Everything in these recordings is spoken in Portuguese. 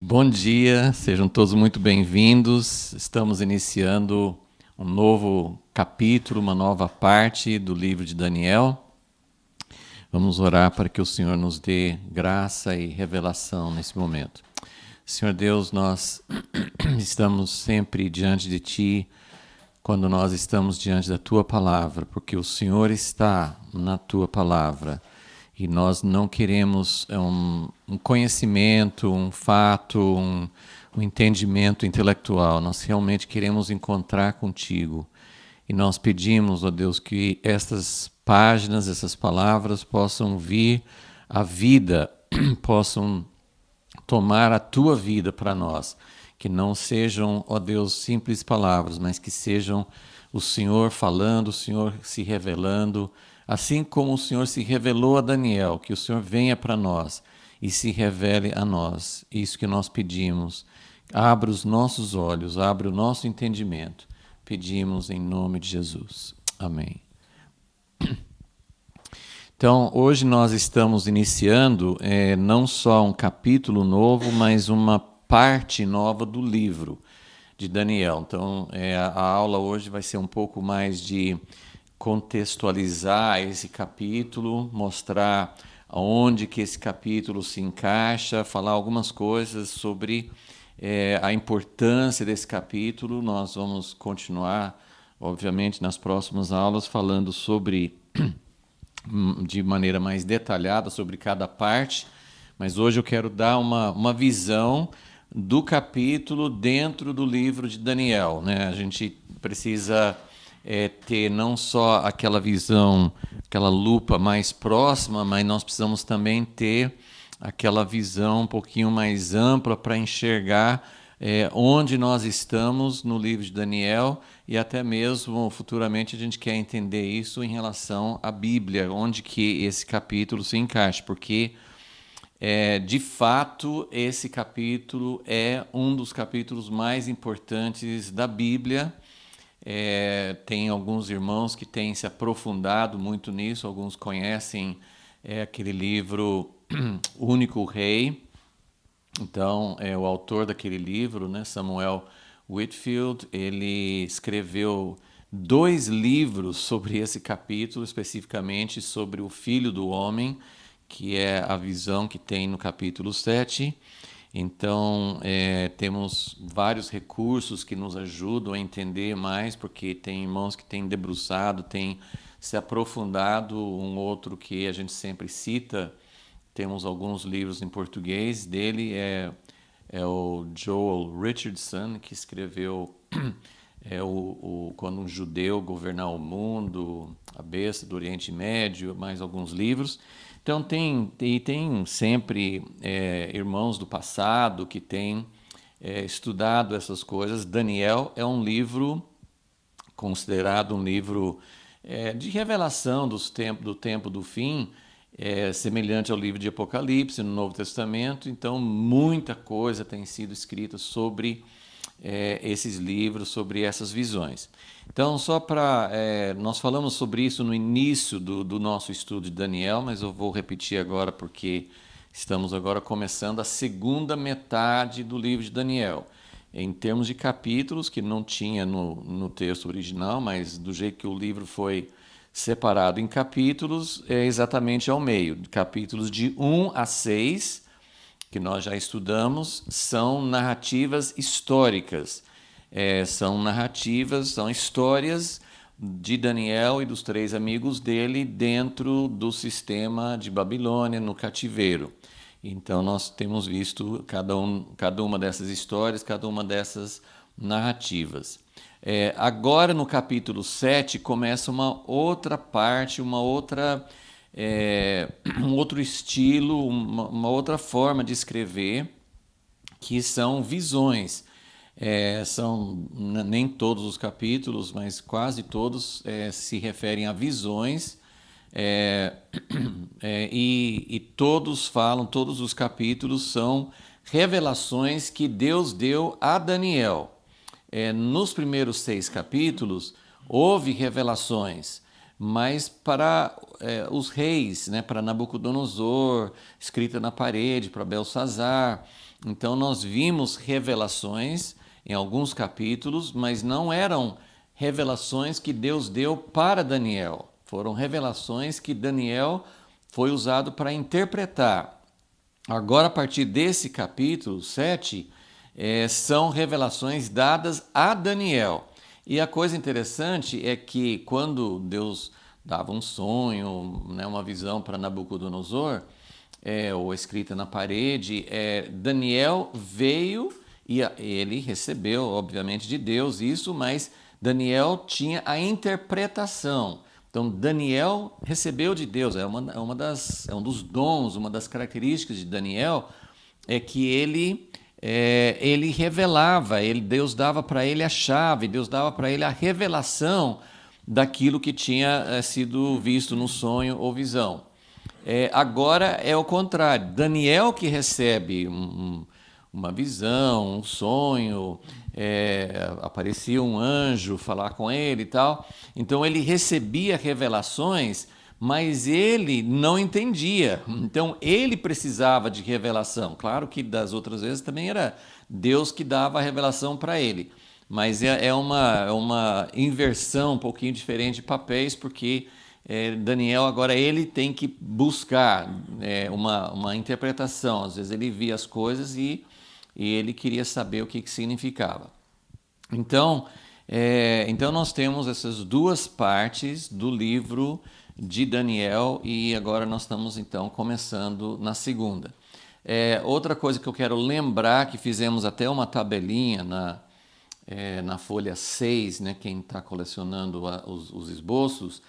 Bom dia, sejam todos muito bem-vindos. Estamos iniciando um novo capítulo, uma nova parte do livro de Daniel. Vamos orar para que o Senhor nos dê graça e revelação nesse momento. Senhor Deus, nós estamos sempre diante de Ti quando nós estamos diante da Tua palavra, porque o Senhor está na Tua palavra. E nós não queremos um conhecimento, um fato, um entendimento intelectual. Nós realmente queremos encontrar contigo. E nós pedimos, ó Deus, que estas páginas, essas palavras possam vir à vida, possam tomar a tua vida para nós. Que não sejam, ó Deus, simples palavras, mas que sejam o Senhor falando, o Senhor se revelando, assim como o Senhor se revelou a Daniel, que o Senhor venha para nós e se revele a nós. Isso que nós pedimos. Abra os nossos olhos, abra o nosso entendimento. Pedimos em nome de Jesus. Amém. Então, hoje nós estamos iniciando não só um capítulo novo, mas uma parte nova do livro de Daniel. Então, a aula hoje vai ser um pouco mais de contextualizar esse capítulo, mostrar aonde que esse capítulo se encaixa, falar algumas coisas sobre a importância desse capítulo. Nós vamos continuar, obviamente, nas próximas aulas falando sobre de maneira mais detalhada sobre cada parte, mas hoje eu quero dar uma visão do capítulo dentro do livro de Daniel, né? A gente precisa ter não só aquela visão, aquela lupa mais próxima, mas nós precisamos também ter aquela visão um pouquinho mais ampla para enxergar onde nós estamos no livro de Daniel e até mesmo futuramente a gente quer entender isso em relação à Bíblia, onde que esse capítulo se encaixa, porque de fato esse capítulo é um dos capítulos mais importantes da Bíblia. Tem alguns irmãos que têm se aprofundado muito nisso, alguns conhecem aquele livro O Único Rei. Então, o autor daquele livro, né, Samuel Whitfield, ele escreveu 2 livros sobre esse capítulo, especificamente sobre o Filho do Homem, que é a visão que tem no capítulo 7. Então, temos vários recursos que nos ajudam a entender mais, porque tem irmãos que têm debruçado, têm se aprofundado, um outro que a gente sempre cita. Temos alguns livros em português dele, é o Joel Richardson, que escreveu Quando um Judeu Governar o Mundo, A Besta do Oriente Médio, mais alguns livros. Então tem sempre irmãos do passado que têm estudado essas coisas. Daniel é um livro considerado um livro de revelação do tempo do fim, semelhante ao livro de Apocalipse no Novo Testamento. Então, muita coisa tem sido escrita sobre esses livros, sobre essas visões. Então, só para... nós falamos sobre isso no início do nosso estudo de Daniel, mas eu vou repetir agora porque estamos agora começando a segunda metade do livro de Daniel. Em termos de capítulos, que não tinha no texto original, mas do jeito que o livro foi separado em capítulos, é exatamente ao meio. Capítulos de 1 a 6, que nós já estudamos, são narrativas históricas. São histórias de Daniel e dos 3 amigos dele dentro do sistema de Babilônia, no cativeiro. Então, nós temos visto cada uma dessas histórias, cada uma dessas narrativas. Agora, no capítulo 7, começa uma outra parte, um outro estilo, uma outra forma de escrever, que são visões. São nem todos os capítulos, mas quase todos se referem a visões. E todos os capítulos são revelações que Deus deu a Daniel. Nos primeiros 6 capítulos, houve revelações, mas para os reis, né, para Nabucodonosor, escrita na parede, para Belsazar. Então nós vimos revelações em alguns capítulos, mas não eram revelações que Deus deu para Daniel. Foram revelações que Daniel foi usado para interpretar. Agora, a partir desse capítulo 7, são revelações dadas a Daniel. E a coisa interessante é que quando Deus dava um sonho, né, uma visão para Nabucodonosor, ou escrita na parede, Daniel veio e ele recebeu, obviamente, de Deus isso, mas Daniel tinha a interpretação. Então, Daniel recebeu de Deus, é um dos dons, uma das características de Daniel, é que ele revelava, Deus dava para ele a chave, Deus dava para ele a revelação daquilo que tinha sido visto no sonho ou visão. Agora é o contrário, Daniel que recebe uma visão, um sonho, aparecia um anjo falar com ele e tal. Então ele recebia revelações, mas ele não entendia. Então ele precisava de revelação. Claro que das outras vezes também era Deus que dava a revelação para ele. Mas é uma inversão um pouquinho diferente de papéis, porque Daniel agora ele tem que buscar uma interpretação. Às vezes ele via as coisas e ele queria saber o que significava. Então, então nós temos essas duas partes do livro de Daniel e agora nós estamos então começando na segunda. Outra coisa que eu quero lembrar, que fizemos até uma tabelinha na folha 6, né, quem está colecionando os esboços,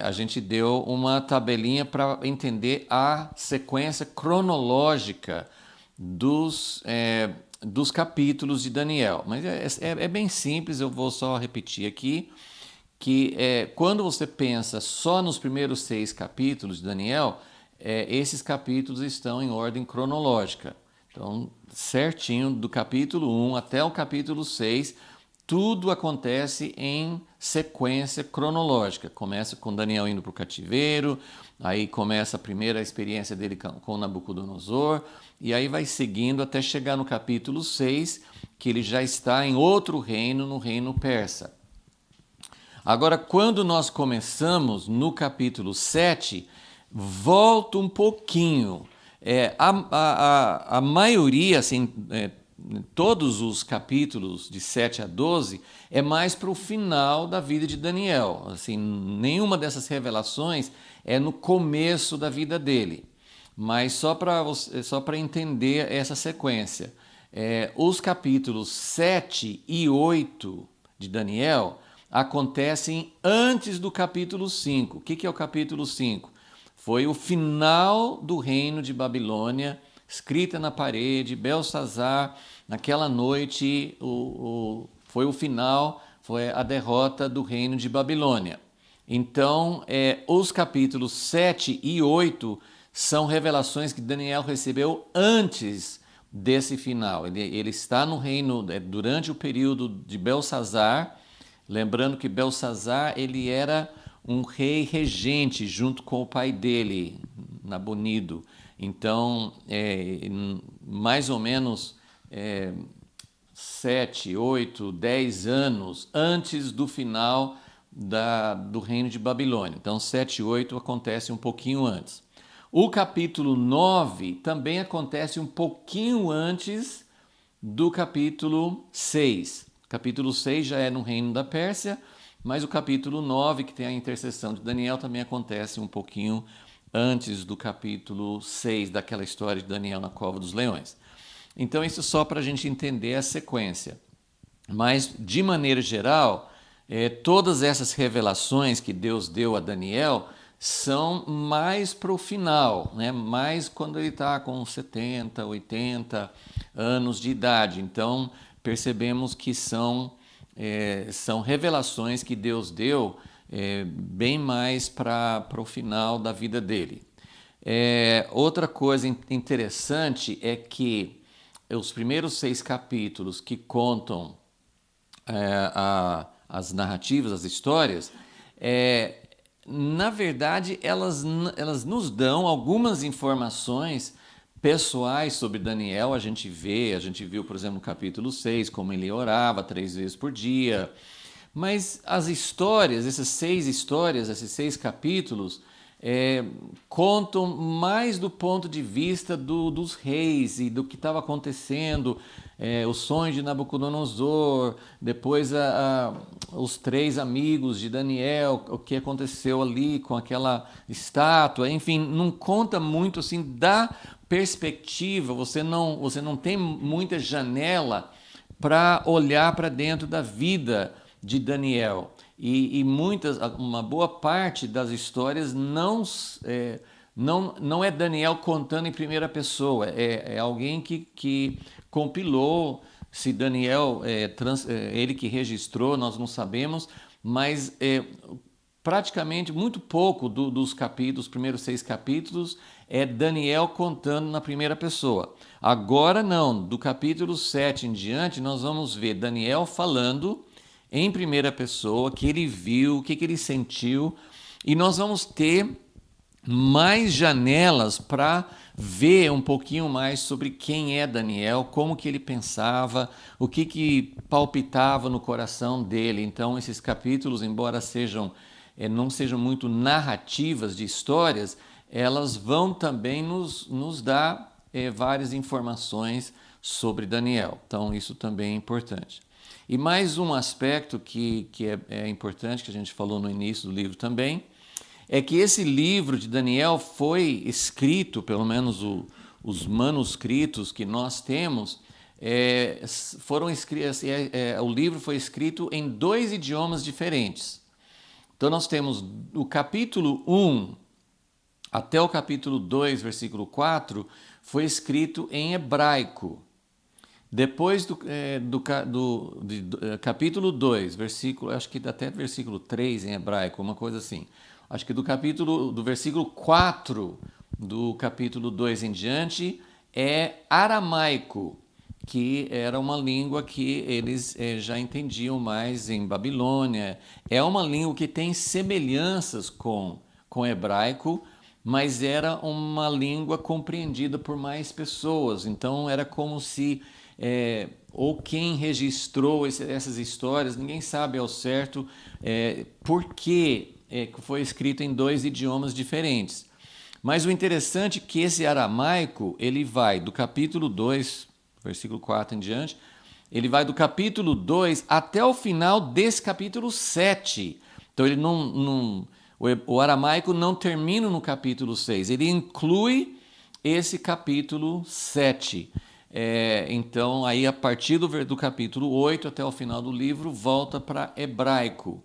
a gente deu uma tabelinha para entender a sequência cronológica dos capítulos de Daniel. Mas é bem simples, eu vou só repetir aqui, que quando você pensa só nos primeiros 6 capítulos de Daniel, esses capítulos estão em ordem cronológica. Então, certinho, do capítulo 1 até o capítulo 6, tudo acontece em sequência cronológica. Começa com Daniel indo para o cativeiro, aí começa a primeira experiência dele com Nabucodonosor, e aí vai seguindo até chegar no capítulo 6, que ele já está em outro reino, no reino persa. Agora, quando nós começamos no capítulo 7, volta um pouquinho. A maioria, assim, todos os capítulos de 7 a 12 é mais para o final da vida de Daniel. Assim, nenhuma dessas revelações é no começo da vida dele. Mas só para entender essa sequência. Os capítulos 7 e 8 de Daniel acontecem antes do capítulo 5. O que é o capítulo 5? Foi o final do reino de Babilônia, escrita na parede, Belsazar, naquela noite foi o final, foi a derrota do reino de Babilônia. Então, os capítulos 7 e 8 são revelações que Daniel recebeu antes desse final. Ele está no reino durante o período de Belsazar, lembrando que Belsazar ele era um rei regente junto com o pai dele, Nabonido. Então, mais ou menos 7, 8, 10 anos antes do final do reino de Babilônia. Então, 7 e 8 acontece um pouquinho antes. O capítulo 9 também acontece um pouquinho antes do capítulo 6. O capítulo 6 já é no reino da Pérsia, mas o capítulo 9, que tem a intercessão de Daniel, também acontece um pouquinho antes do capítulo 6, daquela história de Daniel na cova dos leões. Então, isso só para a gente entender a sequência. Mas, de maneira geral, todas essas revelações que Deus deu a Daniel são mais para o final, né? Mais quando ele está com 70, 80 anos de idade. Então, percebemos que são revelações que Deus deu bem mais para o final da vida dele. Outra coisa interessante é que os primeiros 6 capítulos que contam as narrativas, as histórias, na verdade, elas nos dão algumas informações pessoais sobre Daniel. A gente viu, por exemplo, no capítulo 6, como ele orava 3 vezes por dia. Mas as histórias, essas 6 histórias, esses 6 capítulos, contam mais do ponto de vista dos reis e do que estava acontecendo, o sonho de Nabucodonosor, depois os 3 amigos de Daniel, o que aconteceu ali com aquela estátua, enfim, não conta muito assim da perspectiva, você não tem muita janela para olhar para dentro da vida de Daniel. E uma boa parte das histórias não é Daniel contando em primeira pessoa, é alguém que compilou. Se Daniel, ele que registrou, nós não sabemos, mas praticamente muito pouco dos capítulos, os primeiros 6 capítulos, é Daniel contando na primeira pessoa. Agora não, do capítulo 7 em diante, nós vamos ver Daniel falando em primeira pessoa, o que ele viu, o que ele sentiu, e nós vamos ter mais janelas para ver um pouquinho mais sobre quem é Daniel, como que ele pensava, o que palpitava no coração dele. Então, esses capítulos, embora não sejam muito narrativas de histórias, elas vão também nos dar várias informações sobre Daniel. Então, isso também é importante. E mais um aspecto que é importante, que a gente falou no início do livro também, é que esse livro de Daniel foi escrito, pelo menos os manuscritos que nós temos, foram escritos, o livro foi escrito em 2 idiomas diferentes. Então nós temos o capítulo 1 até o capítulo 2, versículo 4, foi escrito em hebraico. Depois do capítulo 2, versículo, acho que até versículo 3 em hebraico, uma coisa assim. Acho que do versículo 4 do capítulo 2 em diante é aramaico, que era uma língua que eles já entendiam mais em Babilônia. É uma língua que tem semelhanças com hebraico, mas era uma língua compreendida por mais pessoas. Então era como se ou quem registrou essas histórias, ninguém sabe ao certo por que foi escrito em 2 idiomas diferentes. Mas o interessante é que esse aramaico, ele vai do capítulo 2, versículo 4 em diante, ele vai do capítulo 2 até o final desse capítulo 7. Então ele o aramaico não termina no capítulo 6, ele inclui esse capítulo 7. Então, aí a partir do capítulo 8 até o final do livro, volta para hebraico.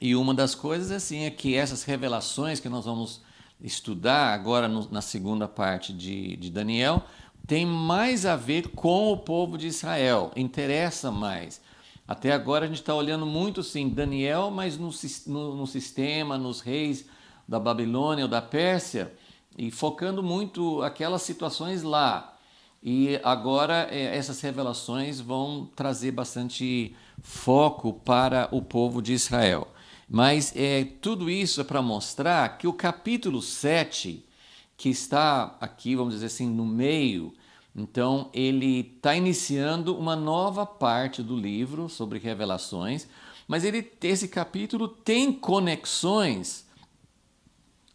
E uma das coisas assim é que essas revelações que nós vamos estudar agora na segunda parte de Daniel tem mais a ver com o povo de Israel, interessa mais. Até agora a gente está olhando muito sim Daniel, mas no sistema, nos reis da Babilônia ou da Pérsia, e focando muito aquelas situações lá. E agora essas revelações vão trazer bastante foco para o povo de Israel. Mas tudo isso é para mostrar que o capítulo 7, que está aqui, vamos dizer assim, no meio, então ele está iniciando uma nova parte do livro sobre revelações, mas esse capítulo tem conexões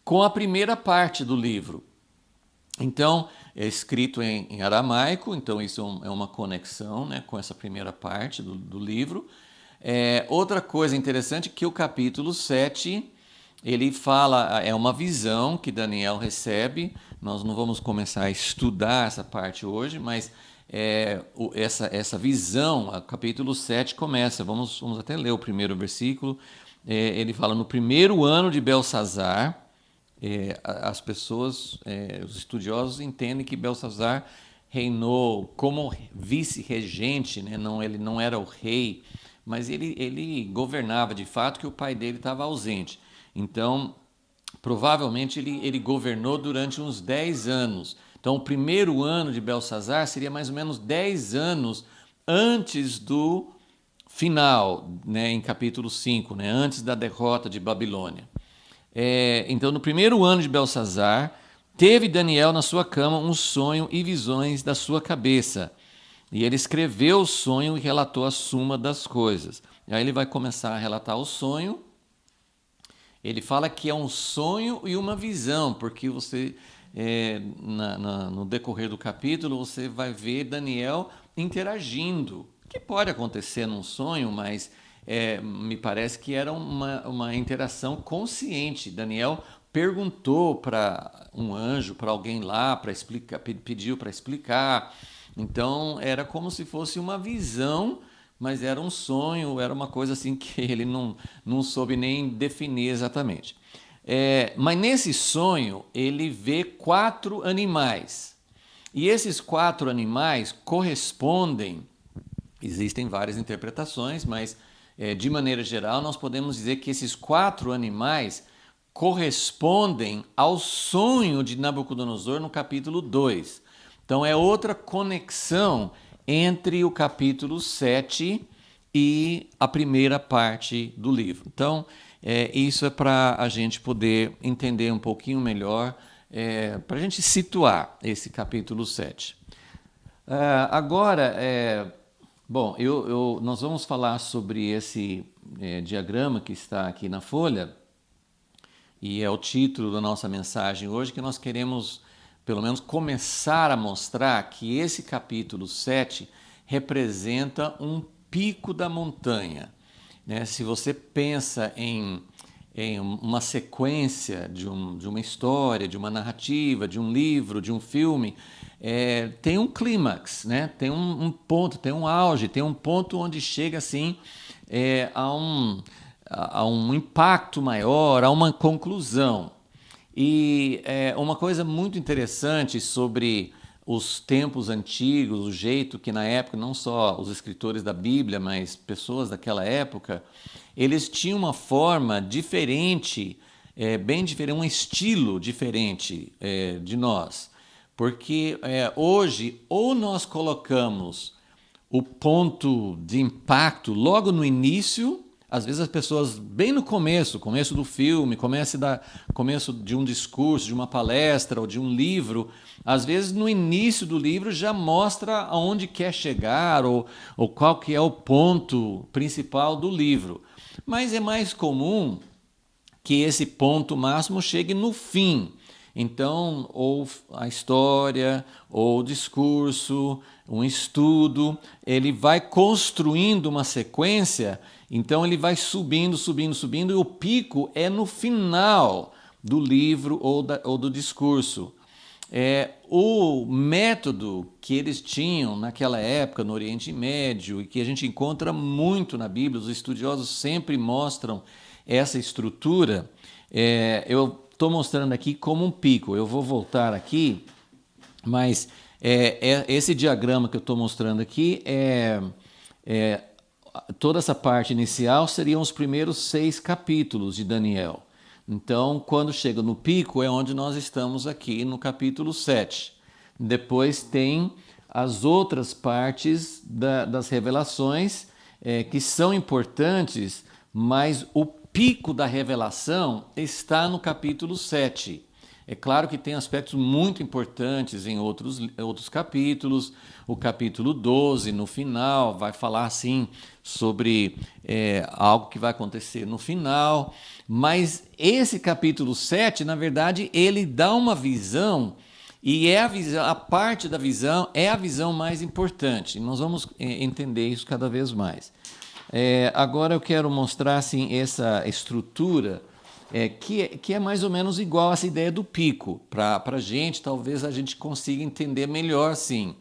com a primeira parte do livro. Então, é escrito em aramaico, então isso é uma conexão, né, com essa primeira parte do livro. Outra coisa interessante é que o capítulo 7, ele fala, é uma visão que Daniel recebe. Nós não vamos começar a estudar essa parte hoje, mas essa visão, o capítulo 7 começa, vamos até ler o primeiro versículo. Ele fala, no primeiro ano de Belsazar, as pessoas, os estudiosos entendem que Belsazar reinou como vice-regente, né? Ele não era o rei, mas ele governava de fato, que o pai dele estava ausente. Então, provavelmente ele governou durante uns 10 anos. Então, o primeiro ano de Belsazar seria mais ou menos 10 anos antes do final, né, em capítulo 5, né, antes da derrota de Babilônia. Então, no primeiro ano de Belsazar, teve Daniel na sua cama um sonho e visões da sua cabeça. E ele escreveu o sonho e relatou a suma das coisas. E aí ele vai começar a relatar o sonho. Ele fala que é um sonho e uma visão, porque você, no decorrer do capítulo, você vai ver Daniel interagindo. Que pode acontecer num sonho, mas me parece que era uma interação consciente. Daniel perguntou para um anjo, para alguém lá, para explicar, pediu para explicar. Então era como se fosse uma visão, mas era um sonho, era uma coisa assim que ele não soube nem definir exatamente. Mas nesse sonho ele vê 4 animais. E esses 4 animais correspondem, existem várias interpretações, mas de maneira geral nós podemos dizer que esses 4 animais correspondem ao sonho de Nabucodonosor no capítulo 2. Então é outra conexão entre o capítulo 7 e a primeira parte do livro. Então, isso é para a gente poder entender um pouquinho melhor, para a gente situar esse capítulo 7. Agora, bom, nós vamos falar sobre esse diagrama que está aqui na folha, e é o título da nossa mensagem hoje, que nós queremos pelo menos começar a mostrar que esse capítulo 7 representa um pico da montanha. Né? Se você pensa em uma sequência de uma história, de uma narrativa, de um livro, de um filme, tem um clímax, né? Tem um ponto, tem um auge, tem um ponto onde chega assim a um impacto maior, a uma conclusão. E uma coisa muito interessante sobre os tempos antigos, o jeito que na época, não só os escritores da Bíblia, mas pessoas daquela época, eles tinham uma forma diferente, bem diferente, um estilo diferente de nós. Porque hoje, ou nós colocamos o ponto de impacto logo no início. Às vezes as pessoas, bem no começo do filme, começo de um discurso, de uma palestra ou de um livro, às vezes no início do livro já mostra aonde quer chegar ou qual que é o ponto principal do livro. Mas é mais comum que esse ponto máximo chegue no fim. Então, ou a história, ou o discurso, um estudo, ele vai construindo uma sequência, então ele vai subindo, subindo, subindo, e o pico é no final do livro ou do discurso. O método que eles tinham naquela época no Oriente Médio e que a gente encontra muito na Bíblia, os estudiosos sempre mostram essa estrutura. Eu estou mostrando aqui como um pico. Eu vou voltar aqui, mas esse diagrama que eu estou mostrando aqui toda essa parte inicial seriam os primeiros 6 capítulos de Daniel. Então, quando chega no pico, é onde nós estamos aqui no capítulo 7. Depois tem as outras partes das revelações que são importantes, mas o pico da revelação está no capítulo 7. É claro que tem aspectos muito importantes em outros capítulos. O capítulo 12, no final, vai falar assim sobre algo que vai acontecer no final. Mas esse capítulo 7, na verdade, ele dá uma visão, e a parte da visão é a visão mais importante. Nós vamos entender isso cada vez mais. Agora eu quero mostrar assim, essa estrutura que é mais ou menos igual a essa ideia do pico. Para a gente, talvez a gente consiga entender melhor assim.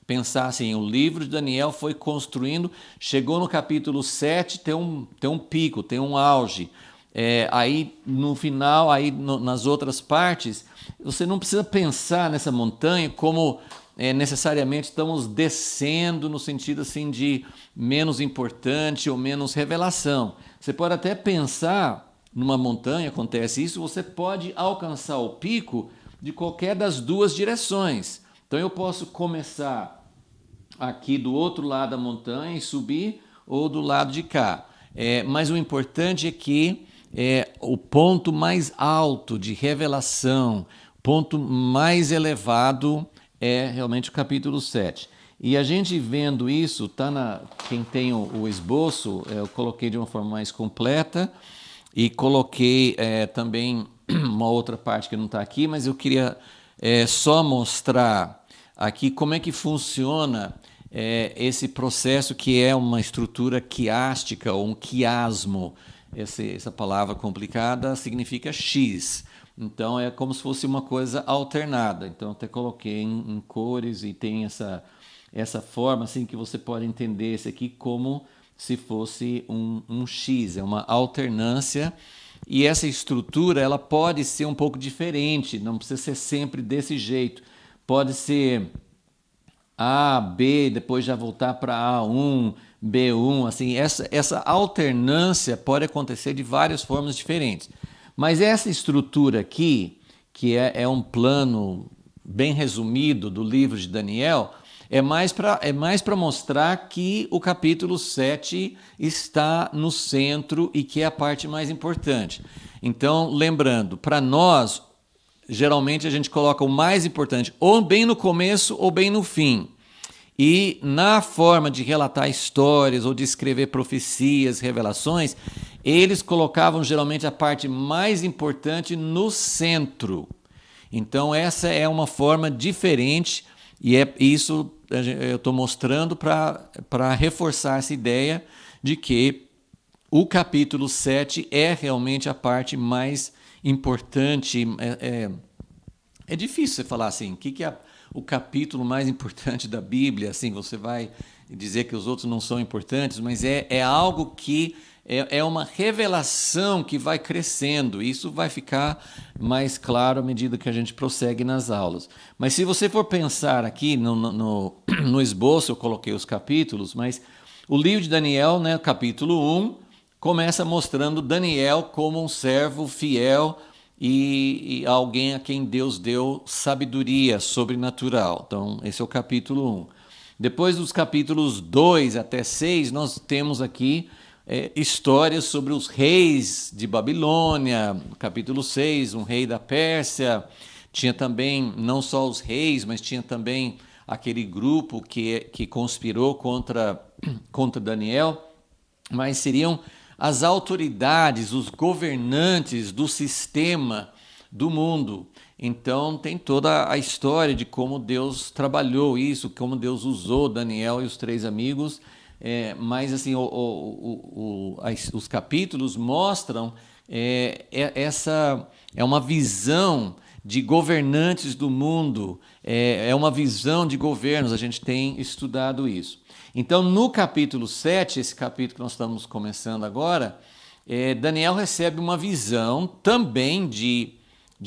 Pensar assim, o livro de Daniel foi construindo, chegou no capítulo 7, tem um pico, tem um auge. Aí no final, nas outras partes, você não precisa pensar nessa montanha como necessariamente estamos descendo no sentido assim de menos importante ou menos revelação. Você pode até pensar numa montanha, acontece isso, você pode alcançar o pico de qualquer das duas direções. Então eu posso começar aqui do outro lado da montanha e subir, ou do lado de cá. Mas o importante é que o ponto mais alto de revelação, o ponto mais elevado é realmente o capítulo 7. E a gente vendo isso, quem tem o esboço, eu coloquei de uma forma mais completa e coloquei também uma outra parte que não está aqui, mas eu queria só mostrar aqui como é que funciona esse processo que é uma estrutura quiástica ou um quiasmo. Essa palavra complicada significa X. Então é como se fosse uma coisa alternada. Então até coloquei em cores e tem essa forma assim que você pode entender esse aqui como se fosse um X, é uma alternância. E essa estrutura ela pode ser um pouco diferente, não precisa ser sempre desse jeito. Pode ser A, B, depois já voltar para A1, B1, assim, essa alternância pode acontecer de várias formas diferentes. Mas essa estrutura aqui, que é um plano bem resumido do livro de Daniel, é mais para mostrar que o capítulo 7 está no centro e que é a parte mais importante. Então, lembrando, para nós, geralmente a gente coloca o mais importante ou bem no começo ou bem no fim. E na forma de relatar histórias ou de escrever profecias, revelações, eles colocavam geralmente a parte mais importante no centro. Então essa é uma forma diferente e é isso eu estou mostrando para reforçar essa ideia de que o capítulo 7 é realmente a parte mais importante. É difícil você falar assim, o que é o capítulo mais importante da Bíblia? Assim, você vai dizer que os outros não são importantes, mas é algo que é uma revelação que vai crescendo. Isso vai ficar mais claro à medida que a gente prossegue nas aulas. Mas se você for pensar aqui no esboço, eu coloquei os capítulos, mas o livro de Daniel, né, capítulo 1, começa mostrando Daniel como um servo fiel e alguém a quem Deus deu sabedoria sobrenatural. Então, esse é o capítulo 1. Depois dos capítulos 2 até 6, nós temos aqui histórias sobre os reis de Babilônia. Capítulo 6, um rei da Pérsia. Tinha também, não só os reis, mas tinha também aquele grupo que conspirou contra Daniel. Mas seriam as autoridades, os governantes do sistema do mundo. Então tem toda a história de como Deus trabalhou isso, como Deus usou Daniel e os 3 amigos. Mas assim, os capítulos mostram essa é uma visão de governantes do mundo, é uma visão de governos, a gente tem estudado isso. Então, no capítulo 7, esse capítulo que nós estamos começando agora, Daniel recebe uma visão também de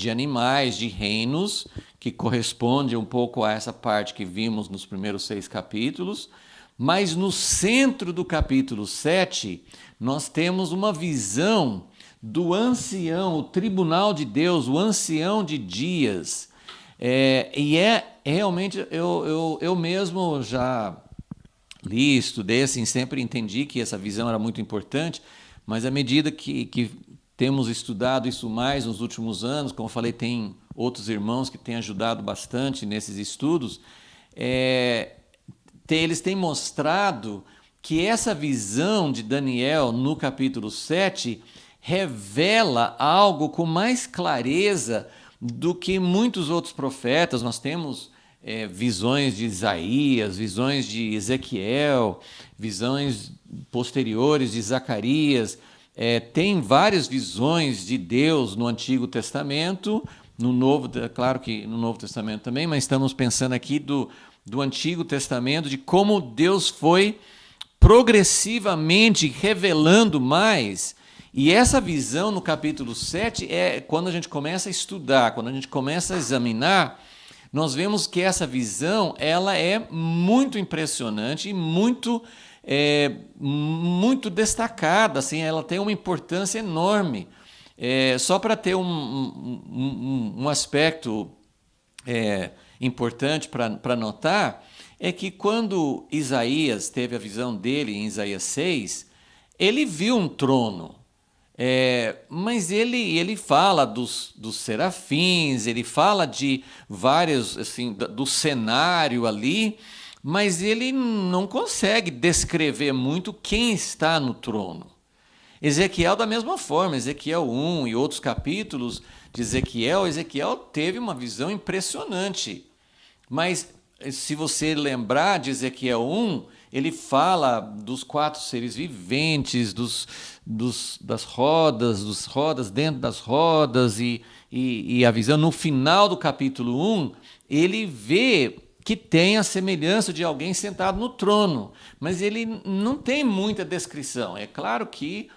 animais, de reinos, que corresponde um pouco a essa parte que vimos nos primeiros 6 capítulos, mas no centro do capítulo 7, nós temos uma visão do ancião, o tribunal de Deus, o ancião de dias. E realmente, eu mesmo já li, estudei, assim, sempre entendi que essa visão era muito importante, mas à medida que temos estudado isso mais nos últimos anos, como eu falei, tem outros irmãos que têm ajudado bastante nesses estudos, eles têm mostrado que essa visão de Daniel no capítulo 7 revela algo com mais clareza do que muitos outros profetas. Nós temos visões de Isaías, visões de Ezequiel, visões posteriores de Zacarias. Tem várias visões de Deus no Antigo Testamento, no Novo, claro que no Novo Testamento também, mas estamos pensando aqui do Antigo Testamento, de como Deus foi progressivamente revelando mais. E essa visão no capítulo 7 quando a gente começa a estudar, quando a gente começa a examinar, nós vemos que essa visão ela é muito impressionante e muito destacada, assim, ela tem uma importância enorme. Só para ter um aspecto importante para notar, é que quando Isaías teve a visão dele em Isaías 6, ele viu um trono. Mas ele fala dos serafins, ele fala de vários, assim, do cenário ali, mas ele não consegue descrever muito quem está no trono. Ezequiel, da mesma forma, Ezequiel 1 e outros capítulos de Ezequiel teve uma visão impressionante. Mas se você lembrar de Ezequiel 1, ele fala dos 4 seres viventes, das rodas, dos rodas dentro das rodas, e a visão. No final do capítulo 1, ele vê que tem a semelhança de alguém sentado no trono, mas ele não tem muita descrição. É claro que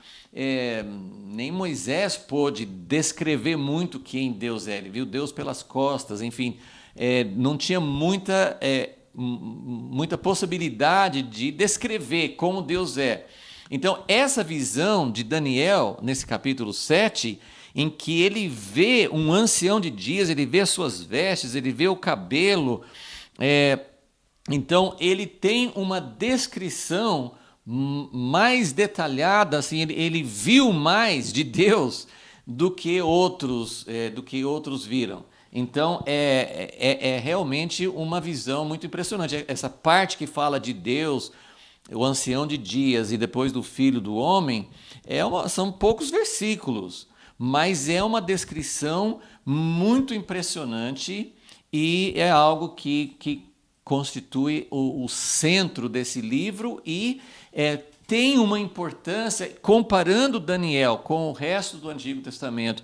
nem Moisés pôde descrever muito quem Deus é. Ele viu Deus pelas costas, enfim, não tinha muita possibilidade de descrever como Deus é. Então, essa visão de Daniel, nesse capítulo 7, em que ele vê um ancião de dias, ele vê as suas vestes, ele vê o cabelo, então ele tem uma descrição mais detalhada, assim, ele viu mais de Deus do que outros viram. Então é realmente uma visão muito impressionante. Essa parte que fala de Deus, o ancião de dias e depois do filho do homem, são poucos versículos, mas é uma descrição muito impressionante e é algo que constitui o centro desse livro e tem uma importância, comparando Daniel com o resto do Antigo Testamento,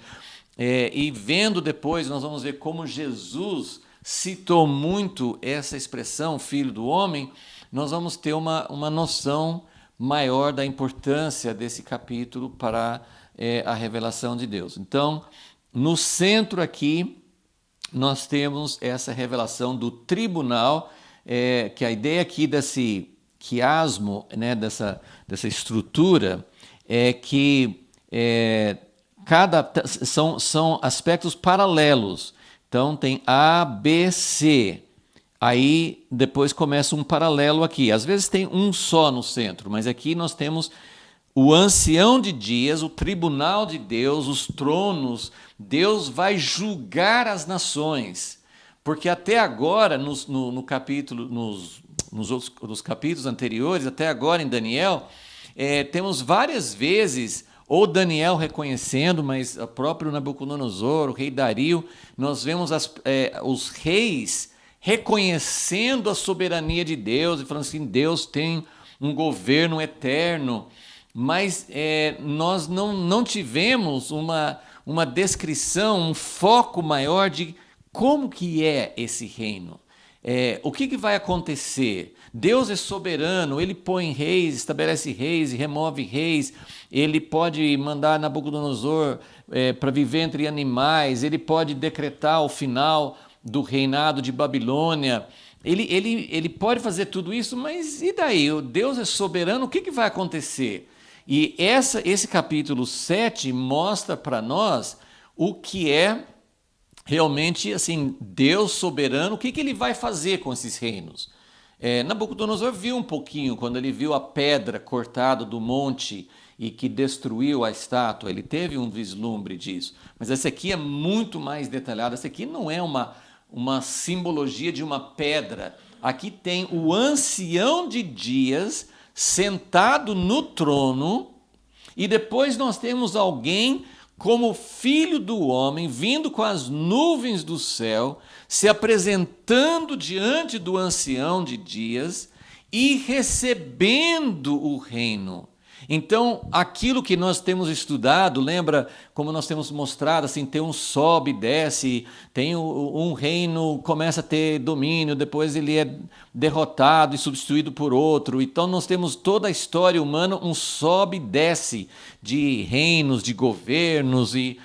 e vendo depois, nós vamos ver como Jesus citou muito essa expressão, filho do homem, nós vamos ter uma noção maior da importância desse capítulo para a revelação de Deus. Então, no centro aqui, nós temos essa revelação do tribunal, que a ideia aqui desse quiasmo, né, dessa estrutura, é que são aspectos paralelos. Então tem A, B, C. Aí depois começa um paralelo aqui. Às vezes tem um só no centro, mas aqui nós temos o ancião de dias, o tribunal de Deus, os tronos. Deus vai julgar as nações. Porque até agora, no capítulo, nos capítulos anteriores, até agora em Daniel, temos várias vezes, ou Daniel reconhecendo, mas o próprio Nabucodonosor, o rei Dario, nós vemos os reis reconhecendo a soberania de Deus e falando assim, Deus tem um governo eterno, mas nós não tivemos uma descrição, um foco maior de como que é esse reino. O que vai acontecer? Deus é soberano, ele põe reis, estabelece reis e remove reis, ele pode mandar Nabucodonosor para viver entre animais, ele pode decretar o final do reinado de Babilônia, ele pode fazer tudo isso, mas e daí? Deus é soberano, o que vai acontecer? E esse capítulo 7 mostra para nós o que é realmente assim, Deus soberano, o que ele vai fazer com esses reinos? Nabucodonosor viu um pouquinho, quando ele viu a pedra cortada do monte e que destruiu a estátua, ele teve um vislumbre disso. Mas essa aqui é muito mais detalhada, essa aqui não é uma simbologia de uma pedra. Aqui tem o ancião de dias sentado no trono e depois nós temos alguém como filho do homem, vindo com as nuvens do céu, se apresentando diante do ancião de dias e recebendo o reino. Então, aquilo que nós temos estudado, lembra como nós temos mostrado, assim, tem um sobe e desce, tem um reino, começa a ter domínio, depois ele é derrotado e substituído por outro. Então, nós temos toda a história humana, um sobe e desce de reinos, de governos, e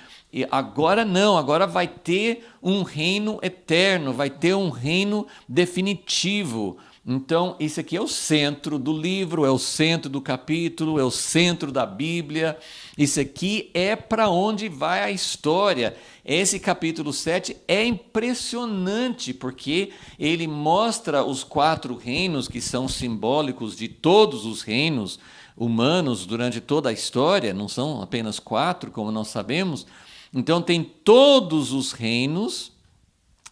agora não, agora vai ter um reino eterno, vai ter um reino definitivo. Então, isso aqui é o centro do livro, é o centro do capítulo, é o centro da Bíblia. Isso aqui é para onde vai a história. Esse capítulo 7 é impressionante, porque ele mostra os 4 reinos que são simbólicos de todos os reinos, humanos durante toda a história, não são apenas 4, como nós sabemos. Então tem todos os reinos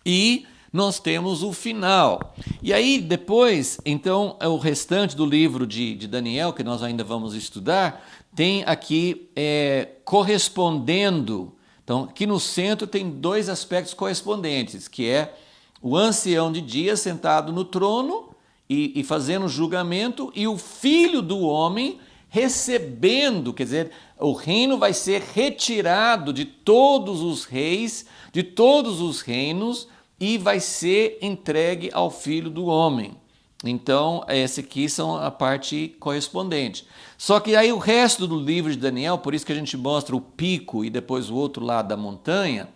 e nós temos o final. E aí depois, então, o restante do livro de Daniel, que nós ainda vamos estudar, tem aqui correspondendo. Então, aqui no centro tem 2 aspectos correspondentes, que é o ancião de dias sentado no trono e fazendo julgamento, e o filho do homem recebendo, quer dizer, o reino vai ser retirado de todos os reis, de todos os reinos, e vai ser entregue ao filho do homem. Então, essa aqui são a parte correspondente. Só que aí o resto do livro de Daniel, por isso que a gente mostra o pico e depois o outro lado da montanha,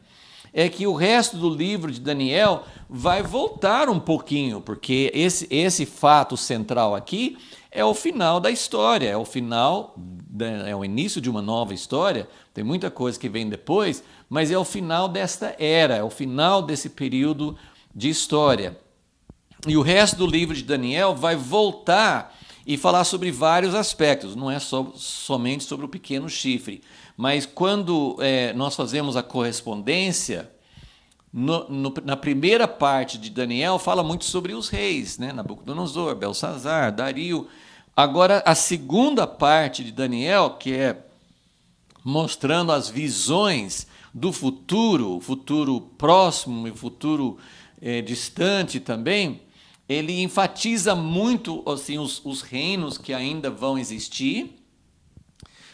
é que o resto do livro de Daniel vai voltar um pouquinho, porque esse fato central aqui é o final da história, é o final, é o início de uma nova história, tem muita coisa que vem depois, mas é o final desta era, é o final desse período de história. E o resto do livro de Daniel vai voltar e falar sobre vários aspectos, não é somente sobre o pequeno chifre, mas quando nós fazemos a correspondência, na primeira parte de Daniel fala muito sobre os reis, né? Nabucodonosor, Belsazar, Dario. Agora, a segunda parte de Daniel, que é mostrando as visões do futuro, o futuro próximo e o futuro distante também, ele enfatiza muito assim, os reinos que ainda vão existir,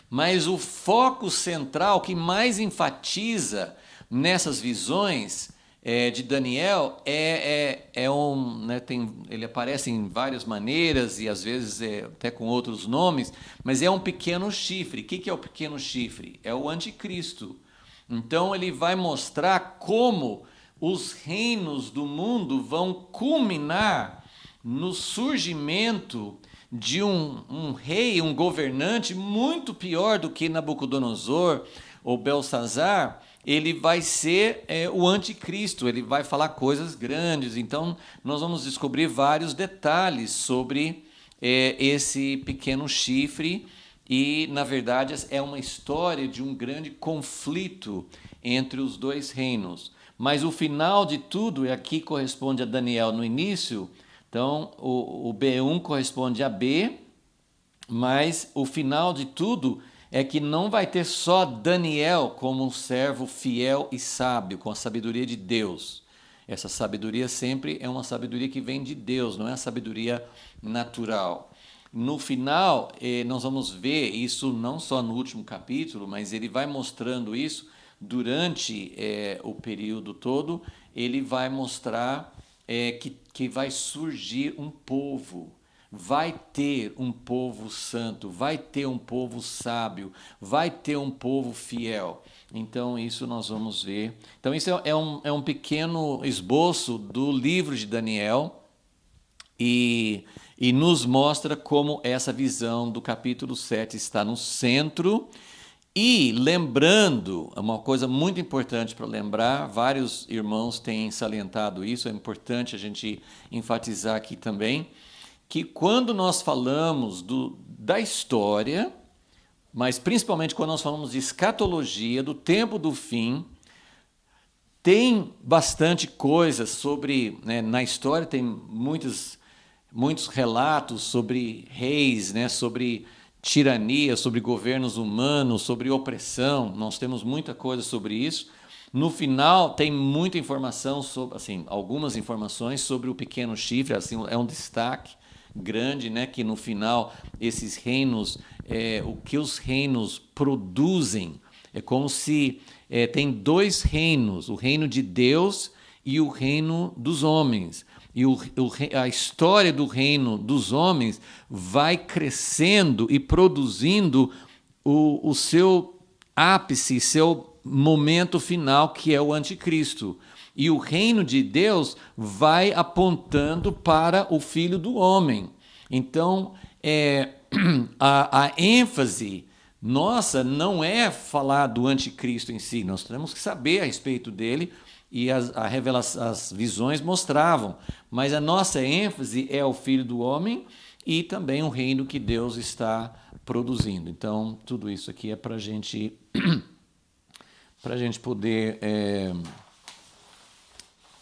mas o foco central que mais enfatiza nessas visões de Daniel ele aparece em várias maneiras e às vezes até com outros nomes, mas é um pequeno chifre. O que é o pequeno chifre? É o anticristo. Então ele vai mostrar como os reinos do mundo vão culminar no surgimento de um rei, um governante muito pior do que Nabucodonosor ou Belsazar. Ele vai ser o anticristo, ele vai falar coisas grandes. Então, nós vamos descobrir vários detalhes sobre esse pequeno chifre e, na verdade, é uma história de um grande conflito entre os 2 reinos. Mas o final de tudo, e aqui corresponde a Daniel no início, então o B1 corresponde a B, mas o final de tudo é que não vai ter só Daniel como um servo fiel e sábio, com a sabedoria de Deus. Essa sabedoria sempre é uma sabedoria que vem de Deus, não é a sabedoria natural. No final, nós vamos ver isso não só no último capítulo, mas ele vai mostrando isso durante o período todo. Ele vai mostrar que vai surgir um povo. Vai ter um povo santo, vai ter um povo sábio, vai ter um povo fiel. Então, isso nós vamos ver. Então, isso é um pequeno esboço do livro de Daniel e nos mostra como essa visão do capítulo 7 está no centro. E lembrando, uma coisa muito importante para lembrar, vários irmãos têm salientado isso, é importante a gente enfatizar aqui também, que quando nós falamos da história, mas principalmente quando nós falamos de escatologia, do tempo do fim, tem bastante coisa sobre, né, na história tem muitos relatos sobre reis, né, sobre tirania, sobre governos humanos, sobre opressão, nós temos muita coisa sobre isso. No final tem muita informação sobre, assim, algumas informações sobre o pequeno chifre, assim, é um destaque grande, né, que no final esses reinos, o que os reinos produzem, é como se tem 2 reinos, o reino de Deus e o reino dos homens. E a história do reino dos homens vai crescendo e produzindo o seu ápice, seu momento final, que é o anticristo. E o reino de Deus vai apontando para o Filho do Homem. Então, a ênfase nossa não é falar do anticristo em si, nós temos que saber a respeito dele, e as visões mostravam, mas a nossa ênfase é o Filho do Homem e também o reino que Deus está produzindo. Então, tudo isso aqui é para a gente poder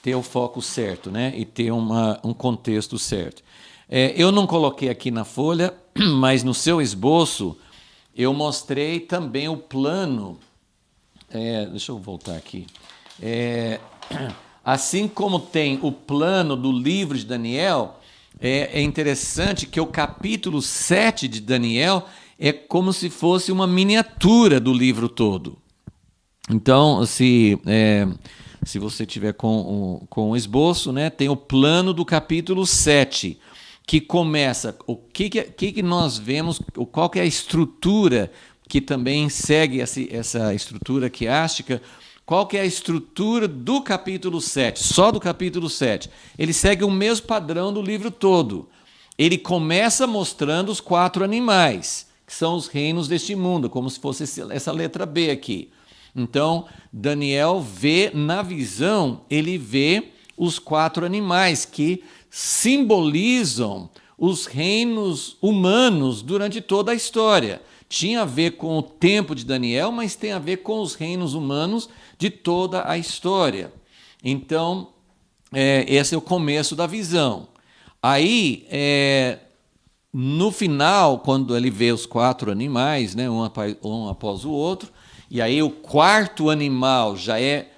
ter o foco certo, né? E ter um contexto certo. Eu não coloquei aqui na folha, mas no seu esboço eu mostrei também o plano. Deixa eu voltar aqui. Assim como tem o plano do livro de Daniel, é interessante que o capítulo 7 de Daniel é como se fosse uma miniatura do livro todo. Então, se você tiver com o esboço, né, tem o plano do capítulo 7, que começa, o que nós vemos, qual que é a estrutura que também segue essa estrutura quiástica, qual que é a estrutura do capítulo 7, só do capítulo 7. Ele segue o mesmo padrão do livro todo. Ele começa mostrando os 4 animais, que são os reinos deste mundo, como se fosse essa letra B aqui. Então, Daniel vê, na visão, ele vê os 4 animais que simbolizam os reinos humanos durante toda a história. Tinha a ver com o tempo de Daniel, mas tem a ver com os reinos humanos de toda a história. Então, esse é o começo da visão. Aí, no final, quando ele vê os 4 animais, né, um após o outro, e aí o 4º animal já é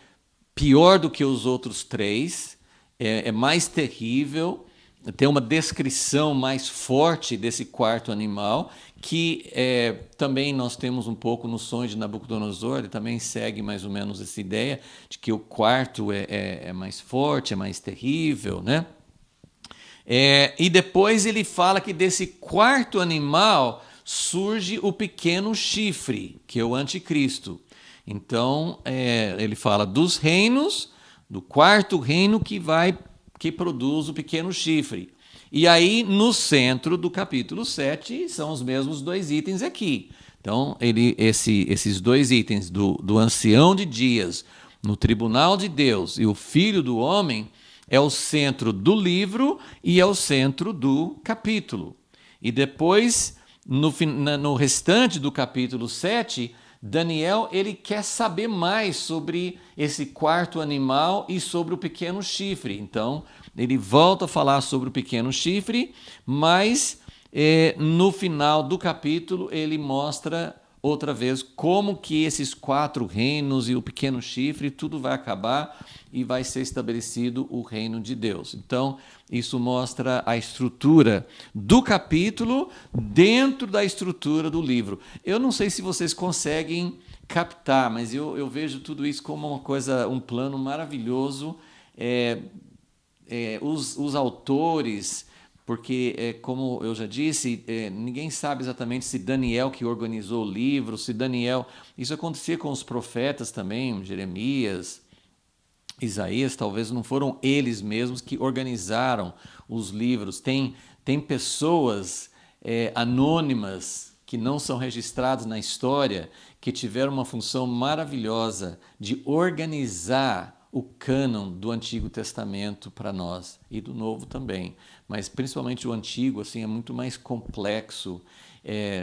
pior do que os outros 3, é mais terrível, tem uma descrição mais forte desse 4º animal, que também nós temos um pouco no Sonho de Nabucodonosor, ele também segue mais ou menos essa ideia de que o 4º é mais forte, é mais terrível, né? E depois ele fala que desse 4º animal surge o pequeno chifre, que é o anticristo. Então, ele fala dos reinos, do 4º reino que produz o pequeno chifre. E aí, no centro do capítulo 7, são os mesmos 2 itens aqui. Então, esses 2 itens do ancião de dias, no tribunal de Deus, e o filho do homem, é o centro do livro e é o centro do capítulo. E depois, no restante do capítulo 7, Daniel ele quer saber mais sobre esse 4º animal e sobre o pequeno chifre. Então, ele volta a falar sobre o pequeno chifre, mas no final do capítulo ele mostra outra vez como que esses 4 reinos e o pequeno chifre, tudo vai acabar e vai ser estabelecido o reino de Deus. Então, isso mostra a estrutura do capítulo dentro da estrutura do livro. Eu não sei se vocês conseguem captar, mas eu vejo tudo isso como uma coisa, um plano maravilhoso. Os autores, porque, como eu já disse, ninguém sabe exatamente se Daniel que organizou o livro, se Daniel... Isso acontecia com os profetas também, Jeremias, Isaías, talvez não foram eles mesmos que organizaram os livros. Tem pessoas anônimas que não são registradas na história que tiveram uma função maravilhosa de organizar o cânon do Antigo Testamento para nós e do Novo também, mas principalmente o Antigo assim é muito mais complexo.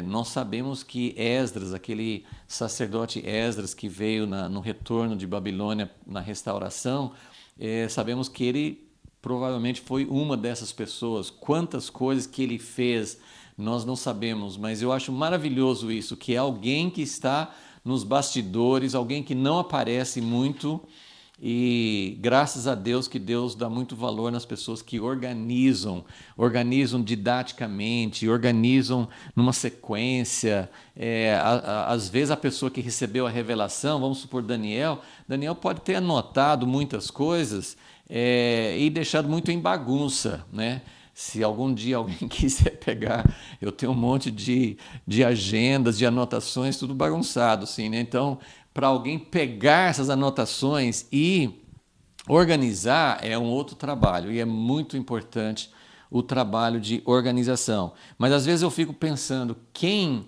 Nós sabemos que Esdras, aquele sacerdote Esdras que veio no retorno de Babilônia na restauração, sabemos que ele provavelmente foi uma dessas pessoas. Quantas coisas que ele fez nós não sabemos, mas eu acho maravilhoso isso, que é alguém que está nos bastidores, alguém que não aparece muito. E graças a Deus que Deus dá muito valor nas pessoas que organizam didaticamente, organizam numa sequência. Às vezes a pessoa que recebeu a revelação, vamos supor Daniel pode ter anotado muitas coisas e deixado muito em bagunça, né? Se algum dia alguém quiser pegar, eu tenho um monte de agendas, de anotações, tudo bagunçado, assim, né? Então, para alguém pegar essas anotações e organizar é um outro trabalho, e é muito importante o trabalho de organização. Mas às vezes eu fico pensando, quem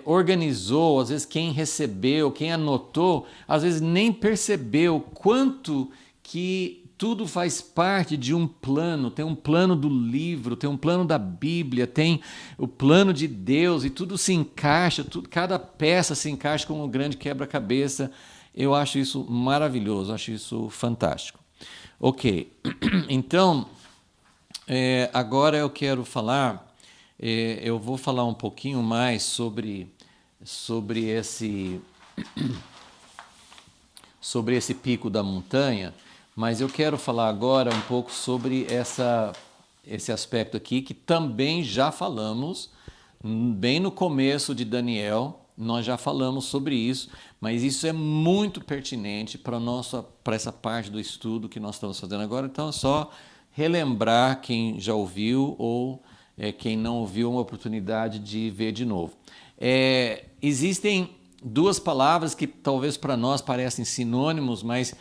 organizou, às vezes quem recebeu, quem anotou, às vezes nem percebeu quanto que tudo faz parte de um plano, tem um plano do livro, tem um plano da Bíblia, tem o plano de Deus e tudo se encaixa, cada peça se encaixa como um grande quebra-cabeça. Eu acho isso maravilhoso, acho isso fantástico. Ok, então, agora eu quero falar, eu vou falar um pouquinho mais sobre esse pico da montanha, mas eu quero falar agora um pouco sobre esse aspecto aqui, que também já falamos, bem no começo de Daniel, nós já falamos sobre isso, mas isso é muito pertinente para essa parte do estudo que nós estamos fazendo agora, então é só relembrar quem já ouviu ou quem não ouviu, uma oportunidade de ver de novo. Existem duas palavras que talvez para nós parecem sinônimos, mas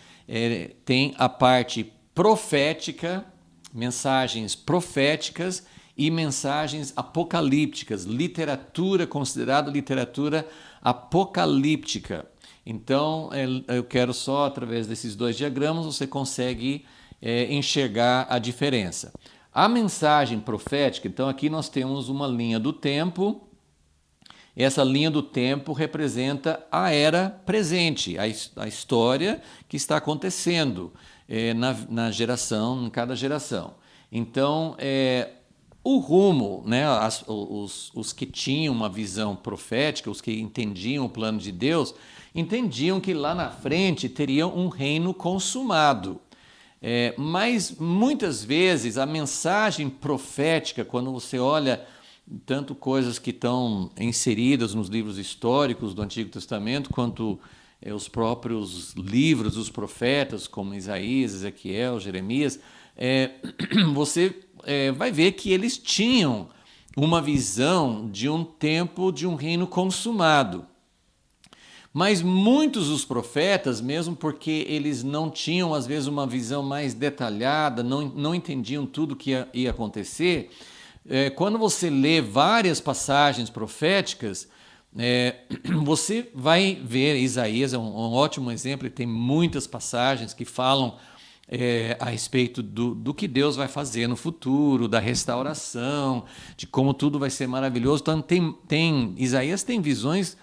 tem a parte profética, mensagens proféticas e mensagens apocalípticas, literatura considerada literatura apocalíptica. Então, eu quero só, através desses dois diagramas, você consegue enxergar a diferença. A mensagem profética, então aqui nós temos uma linha do tempo. Essa linha do tempo representa a era presente, a história que está acontecendo na geração, em cada geração. Então, o rumo, né, os que tinham uma visão profética, os que entendiam o plano de Deus, entendiam que lá na frente teria um reino consumado. Mas muitas vezes a mensagem profética, quando você olha tanto coisas que estão inseridas nos livros históricos do Antigo Testamento, quanto os próprios livros dos profetas, como Isaías, Ezequiel, Jeremias, você vai ver que eles tinham uma visão de um tempo, de um reino consumado. Mas muitos dos profetas, mesmo porque eles não tinham, às vezes, uma visão mais detalhada, não entendiam tudo o que ia acontecer, quando você lê várias passagens proféticas, você vai ver, Isaías é um ótimo exemplo, tem muitas passagens que falam a respeito do que Deus vai fazer no futuro, da restauração, de como tudo vai ser maravilhoso. Então, Isaías tem visões,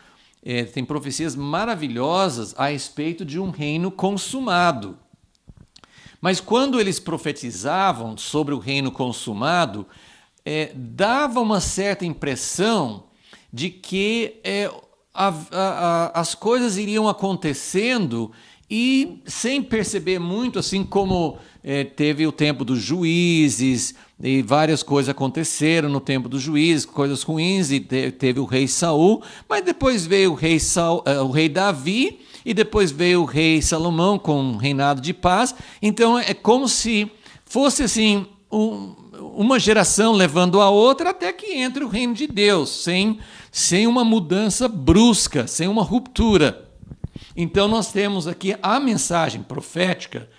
tem profecias maravilhosas a respeito de um reino consumado. Mas quando eles profetizavam sobre o reino consumado, dava uma certa impressão de que as coisas iriam acontecendo e sem perceber muito, assim como teve o tempo dos juízes e várias coisas aconteceram no tempo dos juízes, coisas ruins, e teve o rei Saul, mas depois veio o rei Davi e depois veio o rei Salomão com um reinado de paz. Então é como se fosse assim uma geração levando a outra até que entre o reino de Deus, sem uma mudança brusca, sem uma ruptura. Então nós temos aqui a mensagem profética,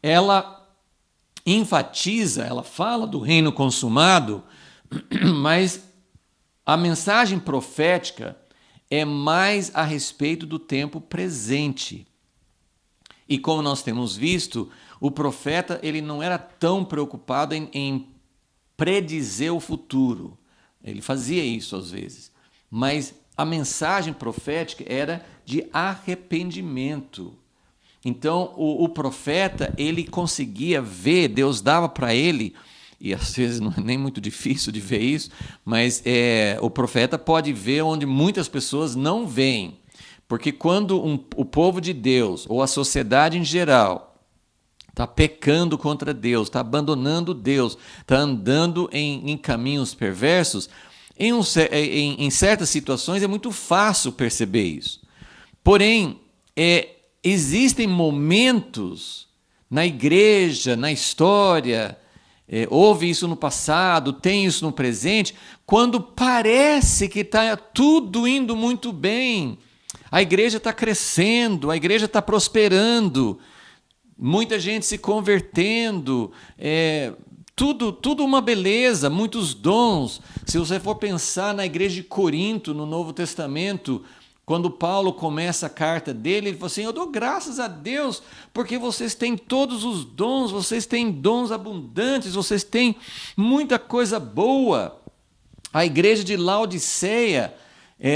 ela enfatiza, ela fala do reino consumado, mas a mensagem profética é mais a respeito do tempo presente. E como nós temos visto, o profeta ele não era tão preocupado em predizer o futuro. Ele fazia isso às vezes. Mas a mensagem profética era de arrependimento. Então, o profeta, ele conseguia ver, Deus dava para ele, e às vezes não é nem muito difícil de ver isso, mas o profeta pode ver onde muitas pessoas não veem. Porque quando o povo de Deus, ou a sociedade em geral, está pecando contra Deus, está abandonando Deus, está andando em caminhos perversos, em certas situações é muito fácil perceber isso. Porém, existem momentos na igreja, na história, houve isso no passado, tem isso no presente, quando parece que está tudo indo muito bem, a igreja está crescendo, a igreja está prosperando, muita gente se convertendo, tudo uma beleza, muitos dons. Se você for pensar na igreja de Corinto, no Novo Testamento, Quando Paulo começa a carta dele, ele fala assim: eu dou graças a Deus, porque vocês têm todos os dons, vocês têm dons abundantes, vocês têm muita coisa boa. A igreja de Laodiceia,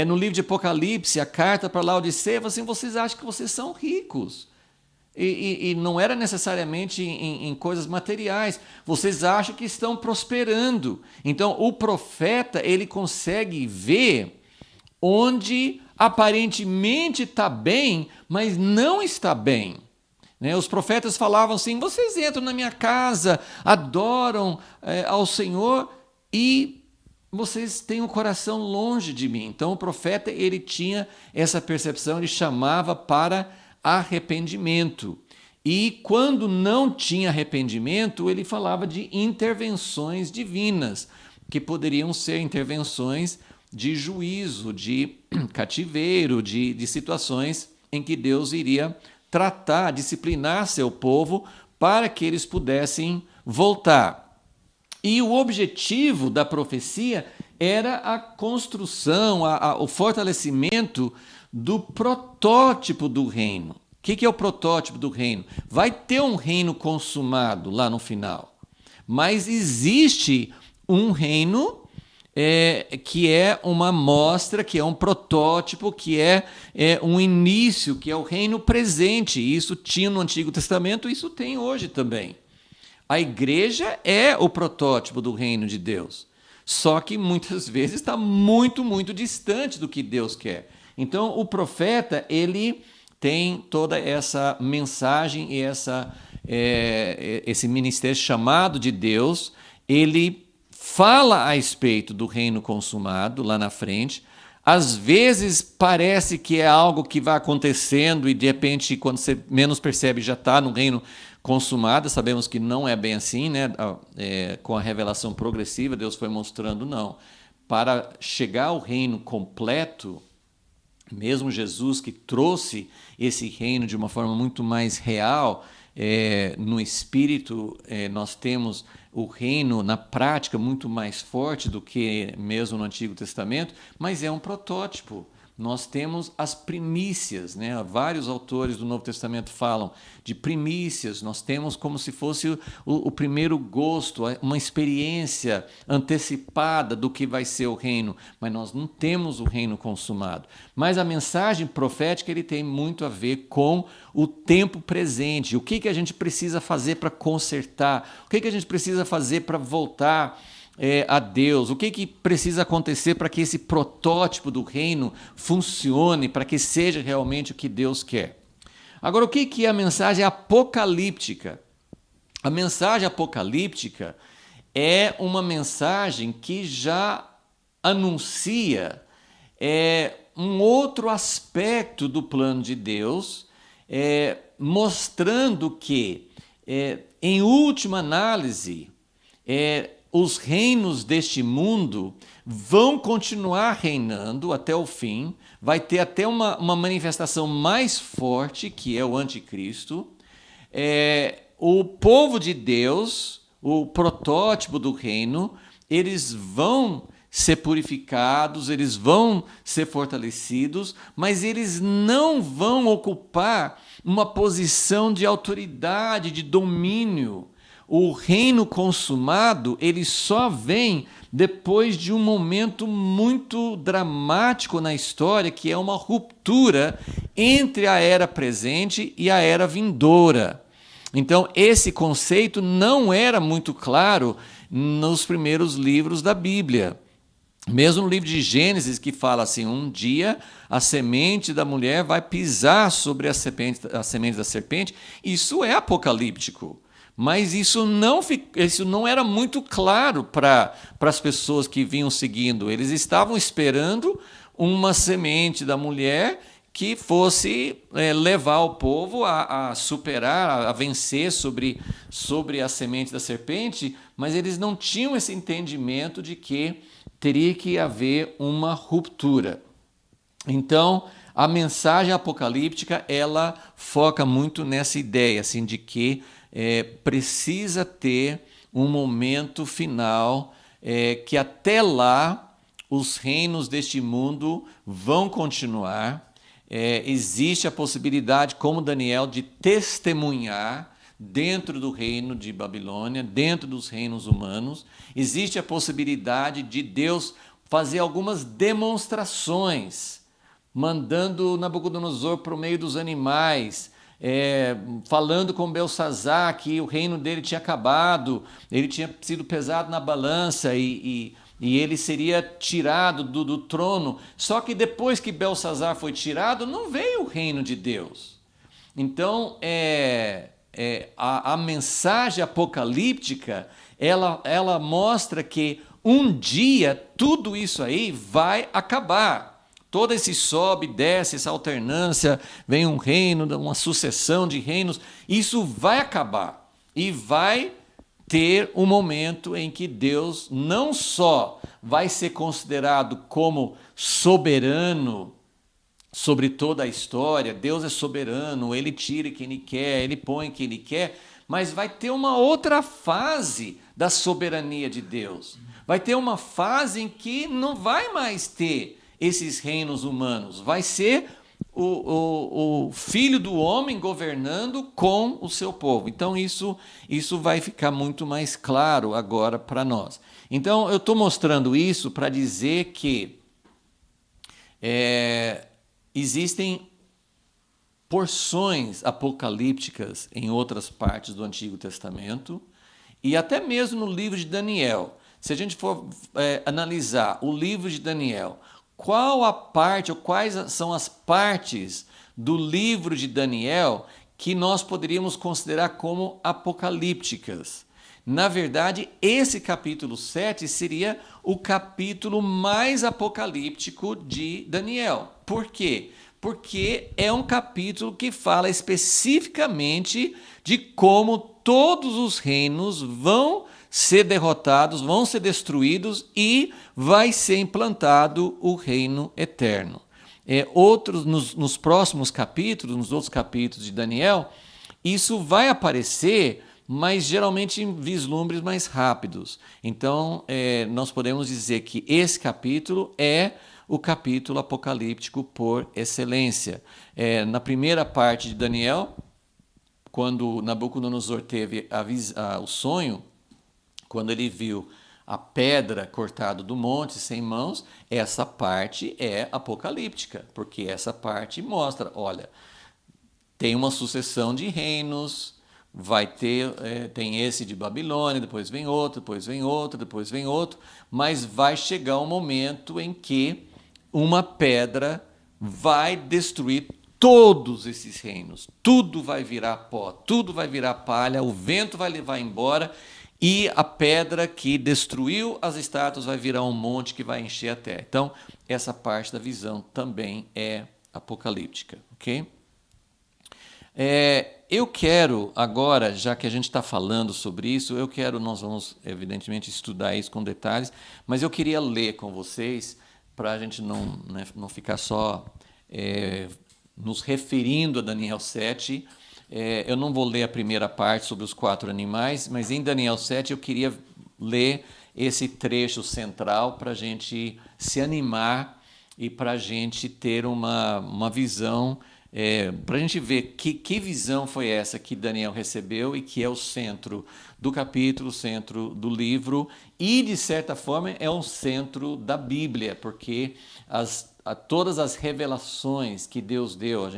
no livro de Apocalipse, a carta para Laodiceia, fala assim: vocês acham que vocês são ricos. E não era necessariamente em coisas materiais. Vocês acham que estão prosperando. Então, o profeta, ele consegue ver onde aparentemente está bem, mas não está bem. Né? Os profetas falavam assim: vocês entram na minha casa, adoram ao Senhor e vocês têm o coração longe de mim. Então o profeta, ele tinha essa percepção, ele chamava para arrependimento. E quando não tinha arrependimento, ele falava de intervenções divinas, que poderiam ser intervenções de juízo, de cativeiro, de situações em que Deus iria tratar, disciplinar seu povo para que eles pudessem voltar. E o objetivo da profecia era a construção, o fortalecimento do protótipo do reino. O que é o protótipo do reino? Vai ter um reino consumado lá no final, mas existe um reino que é uma amostra, que é um protótipo, que é um início, que é o reino presente. Isso tinha no Antigo Testamento, isso tem hoje também. A igreja é o protótipo do reino de Deus, só que muitas vezes está muito, muito distante do que Deus quer. Então, o profeta, ele tem toda essa mensagem e esse ministério chamado de Deus. Ele fala a respeito do reino consumado lá na frente. Às vezes parece que é algo que vai acontecendo e de repente, quando você menos percebe, já está no reino consumado. Sabemos que não é bem assim, né? Com a revelação progressiva, Deus foi mostrando, não. Para chegar ao reino completo, mesmo Jesus, que trouxe esse reino de uma forma muito mais real, no espírito, nós temos o reino na prática muito mais forte do que mesmo no Antigo Testamento, mas é um protótipo. Nós temos as primícias, né? Vários autores do Novo Testamento falam de primícias. Nós temos como se fosse o primeiro gosto, uma experiência antecipada do que vai ser o reino, mas nós não temos o reino consumado. Mas a mensagem profética, ele tem muito a ver com o tempo presente. O que a gente precisa fazer para consertar? O que a gente precisa fazer para voltar a Deus? O que precisa acontecer para que esse protótipo do reino funcione, para que seja realmente o que Deus quer? Agora, o que é a mensagem apocalíptica? A mensagem apocalíptica é uma mensagem que já anuncia um outro aspecto do plano de Deus, mostrando que, em última análise, os reinos deste mundo vão continuar reinando até o fim. Vai ter até uma manifestação mais forte, que é o anticristo. O povo de Deus, o protótipo do reino, eles vão ser purificados, eles vão ser fortalecidos, mas eles não vão ocupar uma posição de autoridade, de domínio. O reino consumado, ele só vem depois de um momento muito dramático na história, que é uma ruptura entre a era presente e a era vindoura. Então, esse conceito não era muito claro nos primeiros livros da Bíblia. Mesmo no livro de Gênesis, que fala assim: um dia a semente da mulher vai pisar sobre a semente da serpente. Isso é apocalíptico. Mas isso não era muito claro para as pessoas que vinham seguindo. Eles estavam esperando uma semente da mulher que fosse levar o povo a superar, a vencer sobre a semente da serpente, mas eles não tinham esse entendimento de que teria que haver uma ruptura. Então, a mensagem apocalíptica, ela foca muito nessa ideia assim, de que precisa ter um momento final, que até lá os reinos deste mundo vão continuar. Existe a possibilidade, como Daniel, de testemunhar dentro do reino de Babilônia, dentro dos reinos humanos. Existe a possibilidade de Deus fazer algumas demonstrações, mandando Nabucodonosor para o meio dos animais, falando com Belsazar que o reino dele tinha acabado, ele tinha sido pesado na balança e ele seria tirado do trono. Só que depois que Belsazar foi tirado, não veio o reino de Deus. Então, a mensagem apocalíptica, ela mostra que um dia tudo isso aí vai acabar. Todo esse sobe, desce, essa alternância, vem um reino, uma sucessão de reinos, isso vai acabar. E vai ter um momento em que Deus não só vai ser considerado como soberano sobre toda a história, Deus é soberano, ele tira quem ele quer, ele põe quem ele quer, mas vai ter uma outra fase da soberania de Deus. Vai ter uma fase em que não vai mais ter esses reinos humanos, vai ser o filho do homem governando com o seu povo. Então isso vai ficar muito mais claro agora para nós. Então eu estou mostrando isso para dizer que existem porções apocalípticas em outras partes do Antigo Testamento e até mesmo no livro de Daniel. Se a gente for analisar o livro de Daniel, qual a parte ou quais são as partes do livro de Daniel que nós poderíamos considerar como apocalípticas? Na verdade, esse capítulo 7 seria o capítulo mais apocalíptico de Daniel. Por quê? Porque é um capítulo que fala especificamente de como todos os reinos vão ser derrotados, vão ser destruídos e vai ser implantado o reino eterno. Nos próximos capítulos, nos outros capítulos de Daniel, isso vai aparecer, mas geralmente em vislumbres mais rápidos. Então, nós podemos dizer que esse capítulo é o capítulo apocalíptico por excelência. Na primeira parte de Daniel, quando Nabucodonosor teve o sonho, quando ele viu a pedra cortada do monte sem mãos, essa parte é apocalíptica, porque essa parte mostra, olha, tem uma sucessão de reinos, vai ter, tem esse de Babilônia, depois vem outro, depois vem outro, depois vem outro, mas vai chegar um momento em que uma pedra vai destruir todos esses reinos, tudo vai virar pó, tudo vai virar palha, o vento vai levar embora e a pedra que destruiu as estátuas vai virar um monte que vai encher a terra. Então, essa parte da visão também é apocalíptica, ok? Eu quero agora, já que a gente está falando sobre isso, nós vamos evidentemente estudar isso com detalhes, mas eu queria ler com vocês, para a gente não ficar só nos referindo a Daniel 7, eu não vou ler a primeira parte sobre os 4 animais, mas em Daniel 7 eu queria ler esse trecho central para a gente se animar e para a gente ter uma visão, para a gente ver que visão foi essa que Daniel recebeu e que é o centro do capítulo, o centro do livro e, de certa forma, é o centro da Bíblia, porque todas as revelações que Deus deu,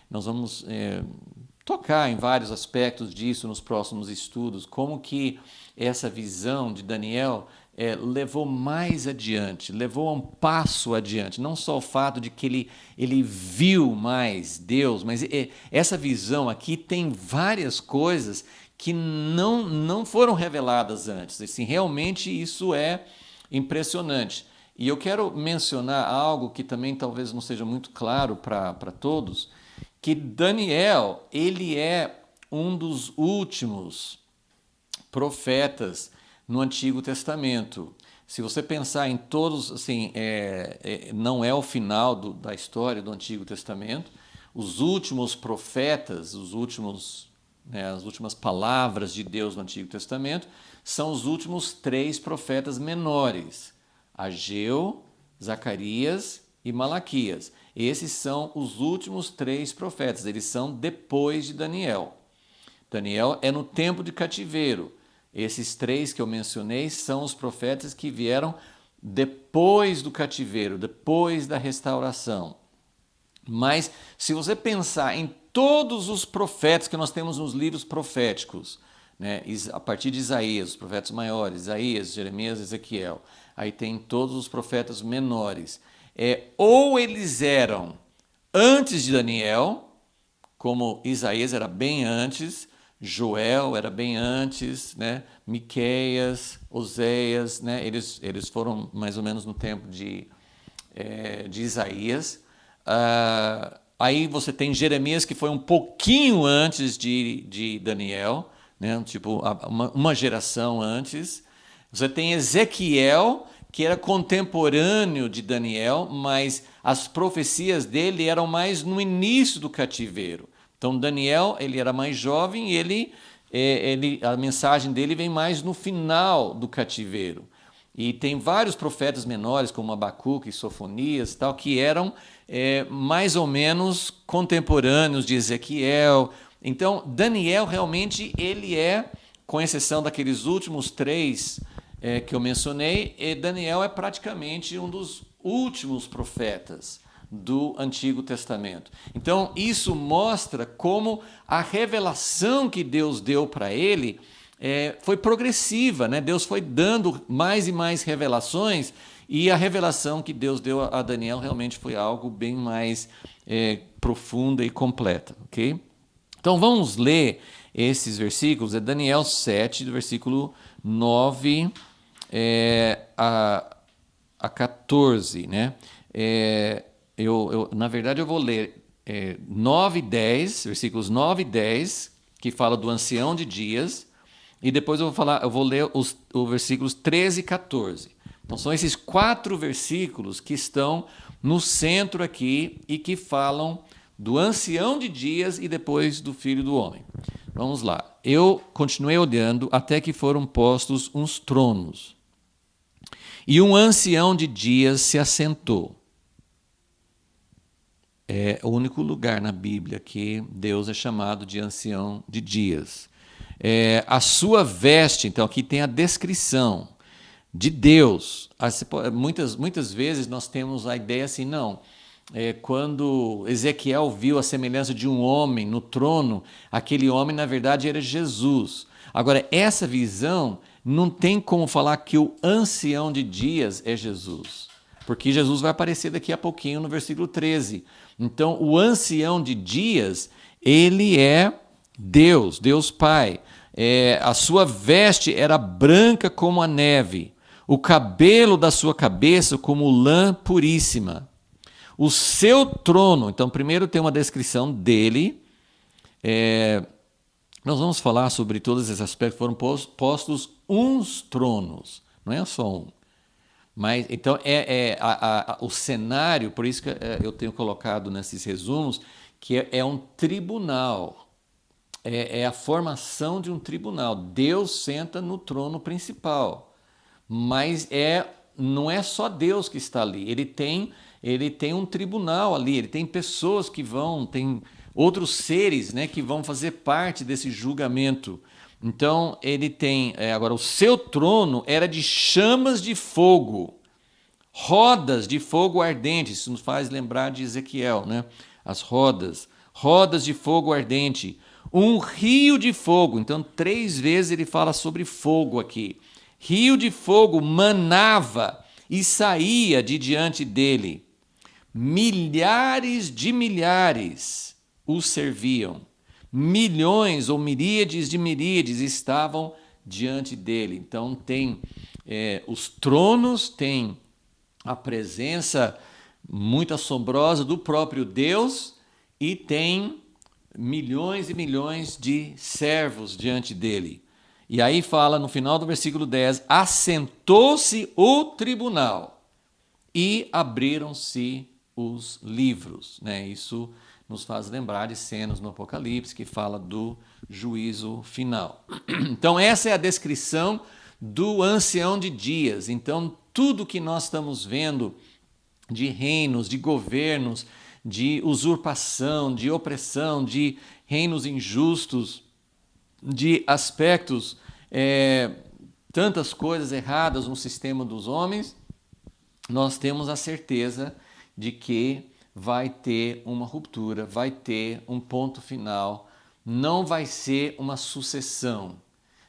nós vamos tocar em vários aspectos disso nos próximos estudos, como que essa visão de Daniel levou mais adiante, levou a um passo adiante, não só o fato de que ele viu mais Deus, mas essa visão aqui tem várias coisas que não foram reveladas antes. Assim, realmente isso é impressionante. E eu quero mencionar algo que também talvez não seja muito claro para todos, que Daniel, ele é um dos últimos profetas no Antigo Testamento. Se você pensar em todos, assim, não é o final da história do Antigo Testamento. Os últimos profetas, as últimas palavras de Deus no Antigo Testamento, são os últimos 3 profetas menores. Ageu, Zacarias e Malaquias. Esses são os últimos 3 profetas, eles são depois de Daniel. Daniel é no tempo de cativeiro. Esses 3 que eu mencionei são os profetas que vieram depois do cativeiro, depois da restauração. Mas se você pensar em todos os profetas que nós temos nos livros proféticos, né, a partir de Isaías, os profetas maiores, Isaías, Jeremias, Ezequiel, aí tem todos os profetas menores. Ou eles eram antes de Daniel, como Isaías era bem antes, Joel era bem antes, né? Miqueias, Oséias, né? Eles foram mais ou menos no tempo de Isaías. Aí você tem Jeremias, que foi um pouquinho antes de Daniel, né? Tipo uma geração antes. Você tem Ezequiel, que era contemporâneo de Daniel, mas as profecias dele eram mais no início do cativeiro. Então Daniel, ele era mais jovem e a mensagem dele vem mais no final do cativeiro. E tem vários profetas menores, como Abacuque e Sofonias, tal, que eram mais ou menos contemporâneos de Ezequiel. Então Daniel realmente ele com exceção daqueles últimos 3 que eu mencionei, Daniel é praticamente um dos últimos profetas do Antigo Testamento. Então, isso mostra como a revelação que Deus deu para ele foi progressiva, né? Deus foi dando mais e mais revelações e a revelação que Deus deu a Daniel realmente foi algo bem mais profunda e completa, ok? Então, vamos ler esses versículos. É Daniel 7, do versículo 9 a 14, né? Na verdade, eu vou ler 9 e 10, versículos 9 e 10, que fala do ancião de dias, e depois eu vou ler os versículos 13 e 14. Então, são esses 4 versículos que estão no centro aqui e que falam do ancião de dias e depois do Filho do Homem. Vamos lá. Eu continuei olhando até que foram postos uns tronos, e um ancião de dias se assentou. É o único lugar na Bíblia que Deus é chamado de ancião de dias. A sua veste, então aqui tem a descrição de Deus. Muitas vezes nós temos a ideia assim, não, quando Ezequiel viu a semelhança de um homem no trono, aquele homem na verdade era Jesus. Agora, essa visão não tem como falar que o ancião de dias é Jesus, porque Jesus vai aparecer daqui a pouquinho no versículo 13. Então, o ancião de dias, ele é Deus, Deus Pai. A sua veste era branca como a neve, o cabelo da sua cabeça como lã puríssima. O seu trono, então primeiro tem uma descrição dele. Nós vamos falar sobre todos esses aspectos. Foram postos uns tronos, não é só um. Mas então o cenário, por isso que eu tenho colocado nesses resumos, que é um tribunal. É a formação de um tribunal. Deus senta no trono principal, mas não é só Deus que está ali. Ele tem um tribunal ali, ele tem pessoas que tem outros seres, né, que vão fazer parte desse julgamento. Então ele tem, agora o seu trono era de chamas de fogo, rodas de fogo ardente. Isso nos faz lembrar de Ezequiel, né? As rodas de fogo ardente, um rio de fogo. Então 3 vezes ele fala sobre fogo aqui. Rio de fogo manava e saía de diante dele. Milhares de milhares o serviam. Milhões ou miríades de miríades estavam diante dele. Então tem os tronos, tem a presença muito assombrosa do próprio Deus e tem milhões e milhões de servos diante dele. E aí fala no final do versículo 10, assentou-se o tribunal e abriram-se os livros, né? Isso nos faz lembrar de cenas no Apocalipse que fala do juízo final. Então essa é a descrição do ancião de dias. Então tudo que nós estamos vendo de reinos, de governos, de usurpação, de opressão, de reinos injustos, de aspectos, tantas coisas erradas no sistema dos homens, nós temos a certeza de que vai ter uma ruptura, vai ter um ponto final, não vai ser uma sucessão,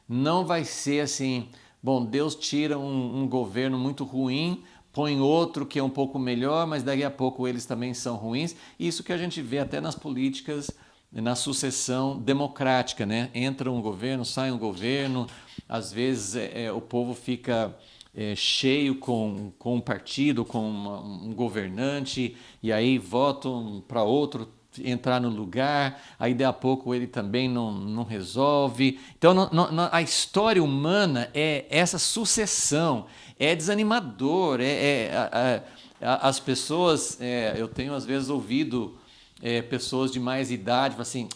não vai ser assim, bom, Deus tira um governo muito ruim, põe outro que é um pouco melhor, mas daqui a pouco eles também são ruins. Isso que a gente vê até nas políticas, na sucessão democrática, né? Entra um governo, sai um governo, às vezes o povo fica cheio com um partido, com um governante, e aí votam para outro entrar no lugar, aí daí a pouco ele também não resolve. Então a história humana é essa sucessão, é desanimador, as pessoas, eu tenho às vezes ouvido pessoas de mais idade falam assim,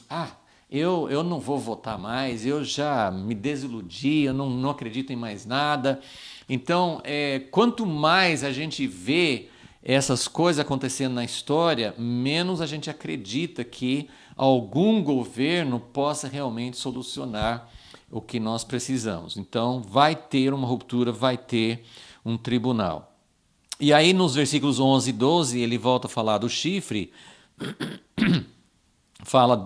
eu não vou votar mais, eu já me desiludi, eu não acredito em mais nada. Então, quanto mais a gente vê essas coisas acontecendo na história, menos a gente acredita que algum governo possa realmente solucionar o que nós precisamos. Então, vai ter uma ruptura, vai ter um tribunal. E aí, nos versículos 11 e 12, ele volta a falar do chifre, fala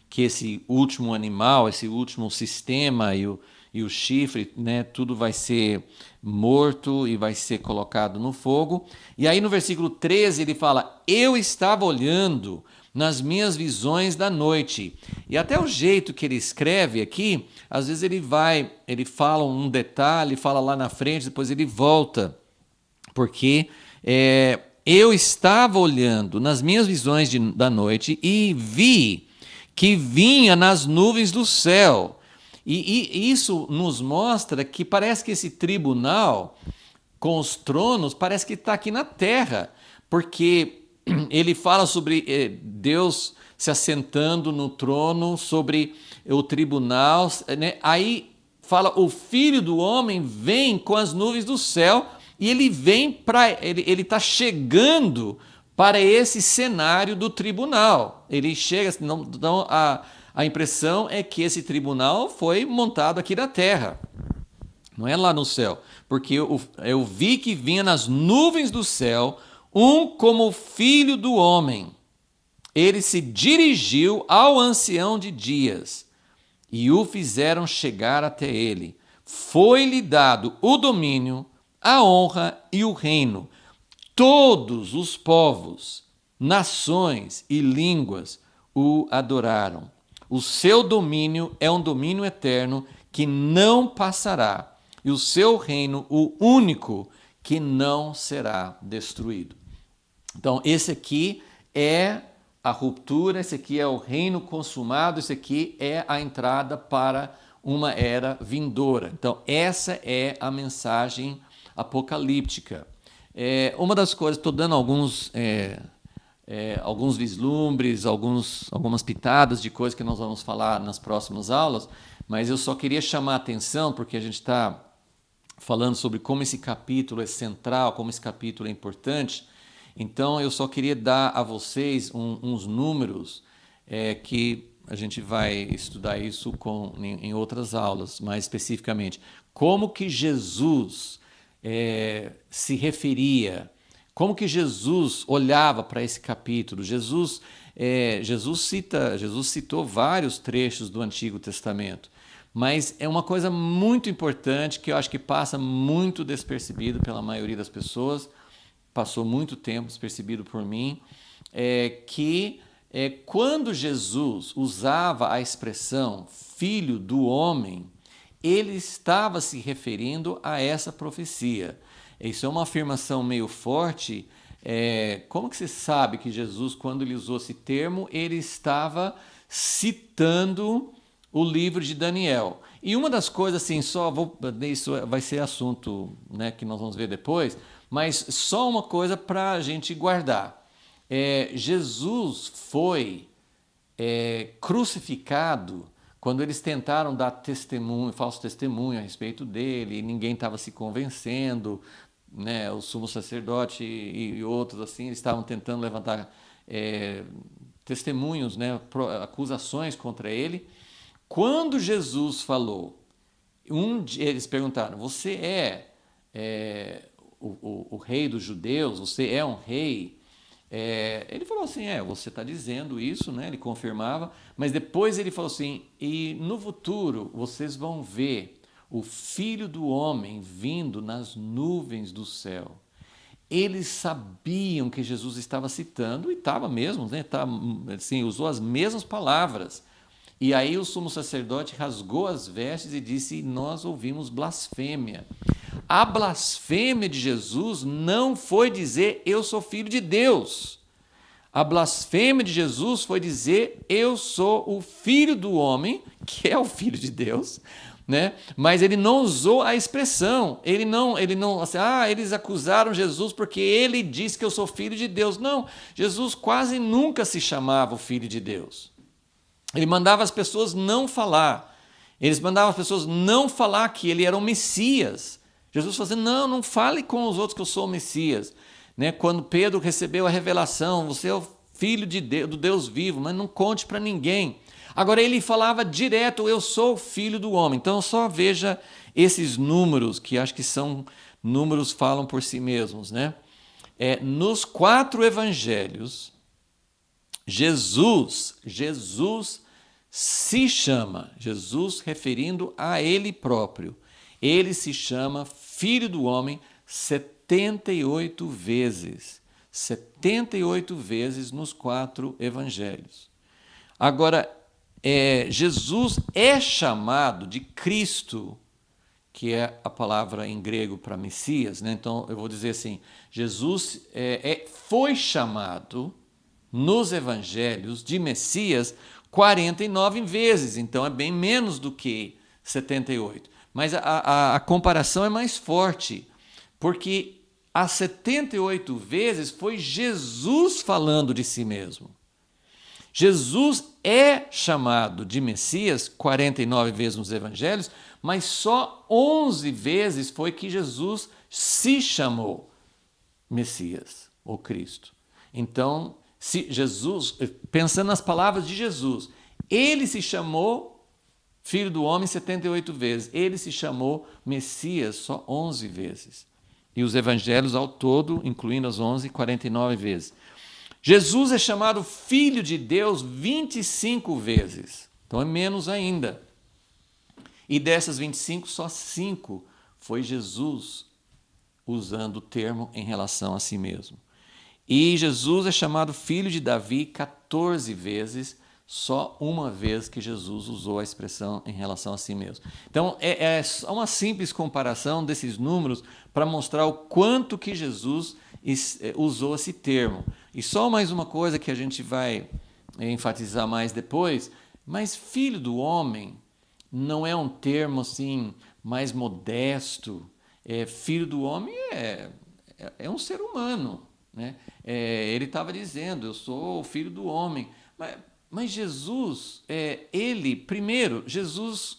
que esse último animal, esse último sistema e o chifre, né, tudo vai ser morto e vai ser colocado no fogo. E aí no versículo 13 ele fala, eu estava olhando nas minhas visões da noite. E até o jeito que ele escreve aqui, às vezes ele fala um detalhe, fala lá na frente, depois ele volta. Porque eu estava olhando nas minhas visões da noite e vi que vinha nas nuvens do céu. E isso nos mostra que parece que esse tribunal com os tronos parece que está aqui na terra, porque ele fala sobre Deus se assentando no trono, sobre o tribunal, né? Aí fala, o Filho do Homem vem com as nuvens do céu e ele vem ele está chegando para esse cenário do tribunal. Ele chega, então a impressão é que esse tribunal foi montado aqui na terra, não é lá no céu, porque eu vi que vinha nas nuvens do céu um como o Filho do Homem. Ele se dirigiu ao ancião de dias e o fizeram chegar até ele. Foi-lhe dado o domínio, a honra e o reino. Todos os povos, nações e línguas o adoraram. O seu domínio é um domínio eterno que não passará, e o seu reino, o único, que não será destruído. Então, esse aqui é a ruptura, esse aqui é o reino consumado, esse aqui é a entrada para uma era vindoura. Então, essa é a mensagem apocalíptica. Uma das coisas, estou dando alguns vislumbres, algumas pitadas de coisas que nós vamos falar nas próximas aulas, mas eu só queria chamar a atenção, porque a gente está falando sobre como esse capítulo é central, como esse capítulo é importante. Então, eu só queria dar a vocês uns números que a gente vai estudar isso em outras aulas, mais especificamente. Como que Jesus se referia, como que Jesus olhava para esse capítulo. Jesus citou vários trechos do Antigo Testamento, mas é uma coisa muito importante que eu acho que passa muito despercebido pela maioria das pessoas, passou muito tempo despercebido por mim, que quando Jesus usava a expressão Filho do Homem, ele estava se referindo a essa profecia. Isso é uma afirmação meio forte. Como que você sabe que Jesus, quando ele usou esse termo, ele estava citando o livro de Daniel? E uma das coisas, assim, isso vai ser assunto, né, que nós vamos ver depois, mas só uma coisa para a gente guardar. Jesus foi crucificado quando eles tentaram dar falso testemunho a respeito dele, e ninguém estava se convencendo, né, o sumo sacerdote e outros assim, eles estavam tentando levantar testemunhos, né, acusações contra ele. Quando Jesus falou, eles perguntaram: você é o rei dos judeus? Você é um rei? Ele falou assim: você está dizendo isso, né? Ele confirmava, mas depois ele falou assim: e no futuro vocês vão ver o Filho do Homem vindo nas nuvens do céu. Eles sabiam que Jesus estava citando, e estava mesmo, né? Assim, usou as mesmas palavras. E aí o sumo sacerdote rasgou as vestes e disse: nós ouvimos blasfêmia. A blasfêmia de Jesus não foi dizer eu sou filho de Deus. A blasfêmia de Jesus foi dizer eu sou o filho do homem, que é o filho de Deus, né? Mas ele não usou a expressão. Ele não assim, eles acusaram Jesus porque ele disse que eu sou filho de Deus. Não, Jesus quase nunca se chamava o filho de Deus. Ele mandava as pessoas não falar. Eles mandavam as pessoas não falar que ele era o Messias. Jesus falou assim: não fale com os outros que eu sou o Messias. Né? Quando Pedro recebeu a revelação, você é o filho de Deus, do Deus vivo, mas não conte para ninguém. Agora ele falava direto: eu sou o filho do homem. Então só veja esses números, que acho que são números falam por si mesmos. Né? Nos 4 evangelhos, Jesus se chama, Jesus referindo a ele próprio, ele se chama Filho do Homem 78 vezes. 78 vezes nos 4 evangelhos. Agora, Jesus é chamado de Cristo, que é a palavra em grego para Messias, né? Então eu vou dizer assim: Jesus foi chamado nos evangelhos de Messias 49 vezes, então é bem menos do que 78. Mas a comparação é mais forte, porque as 78 vezes foi Jesus falando de si mesmo. Jesus é chamado de Messias 49 vezes nos evangelhos, mas só 11 vezes foi que Jesus se chamou Messias ou Cristo. Então, se Jesus, pensando nas palavras de Jesus, ele se chamou Filho do Homem 78 vezes, ele se chamou Messias só 11 vezes. E os evangelhos ao todo, incluindo as 11, 49 vezes. Jesus é chamado Filho de Deus 25 vezes, então é menos ainda. E dessas 25, só 5 foi Jesus usando o termo em relação a si mesmo. E Jesus é chamado filho de Davi 14 vezes, só uma vez que Jesus usou a expressão em relação a si mesmo. Então, é uma simples comparação desses números para mostrar o quanto que Jesus usou esse termo. E só mais uma coisa que a gente vai enfatizar mais depois, mas filho do homem não é um termo assim mais modesto. Filho do homem é um ser humano. Né? Ele estava dizendo: eu sou o filho do homem. Mas Jesus, primeiro, Jesus,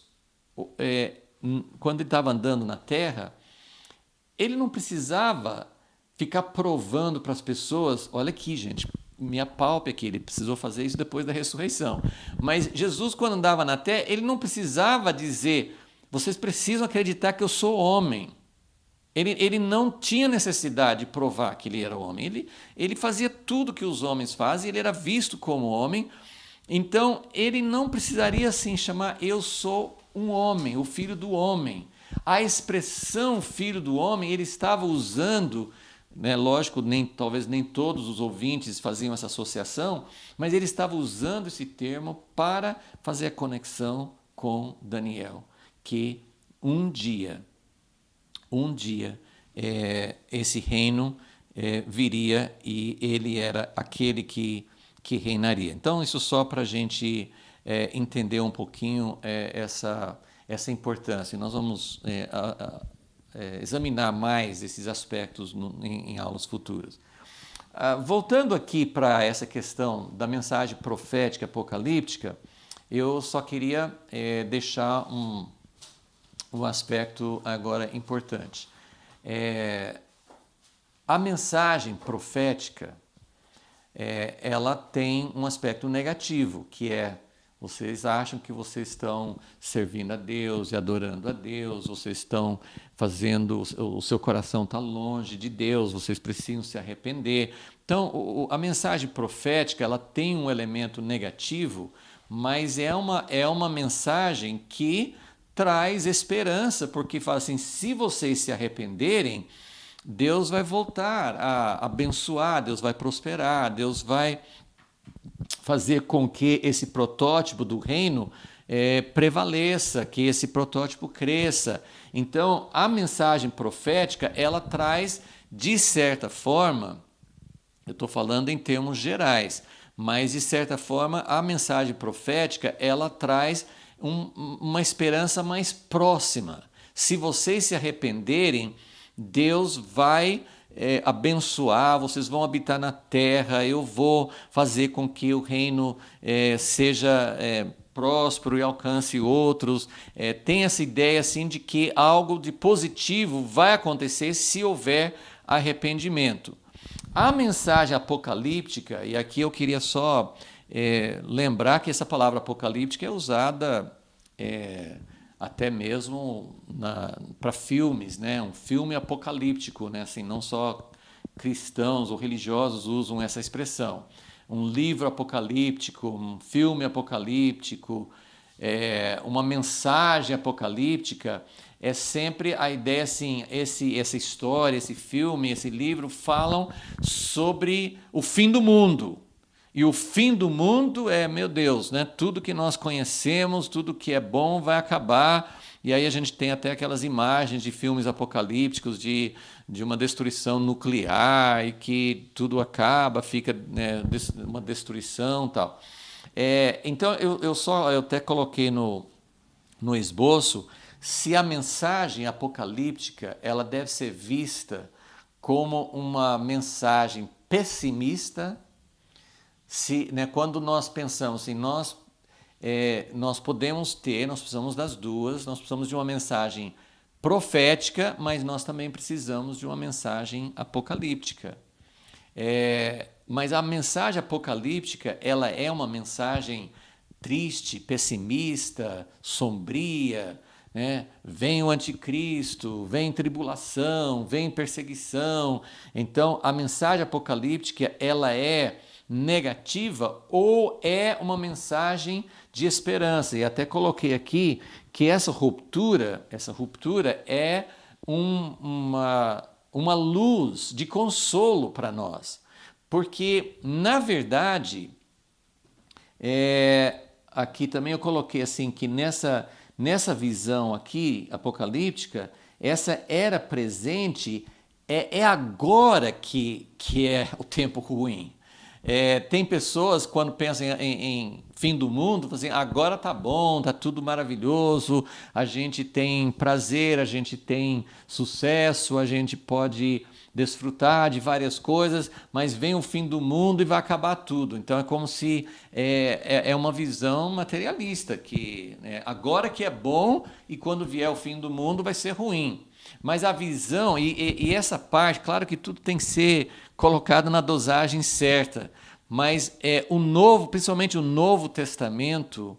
quando ele estava andando na terra, ele não precisava ficar provando para as pessoas: olha aqui, gente, me apalpe aqui. Ele precisou fazer isso depois da ressurreição. Mas Jesus, quando andava na terra, ele não precisava dizer: vocês precisam acreditar que eu sou homem. Ele não tinha necessidade de provar que ele era homem. Ele fazia tudo que os homens fazem, ele era visto como homem. Então, ele não precisaria assim chamar: eu sou um homem, o filho do homem. A expressão filho do homem, ele estava usando, né, lógico, talvez nem todos os ouvintes faziam essa associação, mas ele estava usando esse termo para fazer a conexão com Daniel, que um dia esse reino viria e ele era aquele que reinaria. Então, isso só para a gente entender um pouquinho essa importância. Nós vamos examinar mais esses aspectos em aulas futuras. Voltando aqui para essa questão da mensagem profética apocalíptica, eu só queria deixar um aspecto agora importante. A mensagem profética, ela tem um aspecto negativo, que é: vocês acham que vocês estão servindo a Deus e adorando a Deus, vocês estão fazendo, o seu coração está longe de Deus, vocês precisam se arrepender. Então, a mensagem profética, ela tem um elemento negativo, mas é uma mensagem que traz esperança, porque fala assim: se vocês se arrependerem, Deus vai voltar a abençoar, Deus vai prosperar, Deus vai fazer com que esse protótipo do reino prevaleça, que esse protótipo cresça. Então, a mensagem profética, ela traz, de certa forma, eu estou falando em termos gerais, mas de certa forma a mensagem profética, ela traz uma esperança mais próxima. Se vocês se arrependerem, Deus vai abençoar, vocês vão habitar na terra, eu vou fazer com que o reino seja próspero e alcance outros. Tem essa ideia assim de que algo de positivo vai acontecer se houver arrependimento. A mensagem apocalíptica, e aqui eu queria só lembrar que essa palavra apocalíptica é usada até mesmo para filmes, né? Um filme apocalíptico, né? Assim, não só cristãos ou religiosos usam essa expressão. Um livro apocalíptico, um filme apocalíptico, uma mensagem apocalíptica, é sempre a ideia assim: essa história, esse filme, esse livro falam sobre o fim do mundo. E o fim do mundo meu Deus, né? Tudo que nós conhecemos, tudo que é bom vai acabar. E aí a gente tem até aquelas imagens de filmes apocalípticos de uma destruição nuclear e que tudo acaba, fica uma destruição e tal. Então eu até coloquei no esboço: se a mensagem apocalíptica, ela deve ser vista como uma mensagem pessimista. Quando nós pensamos assim, nós precisamos das duas, nós precisamos de uma mensagem profética, mas nós também precisamos de uma mensagem apocalíptica. Mas a mensagem apocalíptica, ela é uma mensagem triste, pessimista, sombria, né? Vem o anticristo, vem tribulação, vem perseguição. Então, a mensagem apocalíptica, ela é negativa ou é uma mensagem de esperança? E até coloquei aqui que essa ruptura é uma luz de consolo para nós. Porque, na verdade, aqui também eu coloquei assim que nessa visão aqui apocalíptica, essa era presente, é agora que é o tempo ruim. Tem pessoas, quando pensam em fim do mundo, assim: agora tá bom, tá tudo maravilhoso, a gente tem prazer, a gente tem sucesso, a gente pode desfrutar de várias coisas, mas vem o fim do mundo e vai acabar tudo. Então é como se é uma visão materialista, que agora que é bom e quando vier o fim do mundo vai ser ruim. Mas a visão, e essa parte, claro que tudo tem que ser colocado na dosagem certa, mas principalmente o Novo Testamento,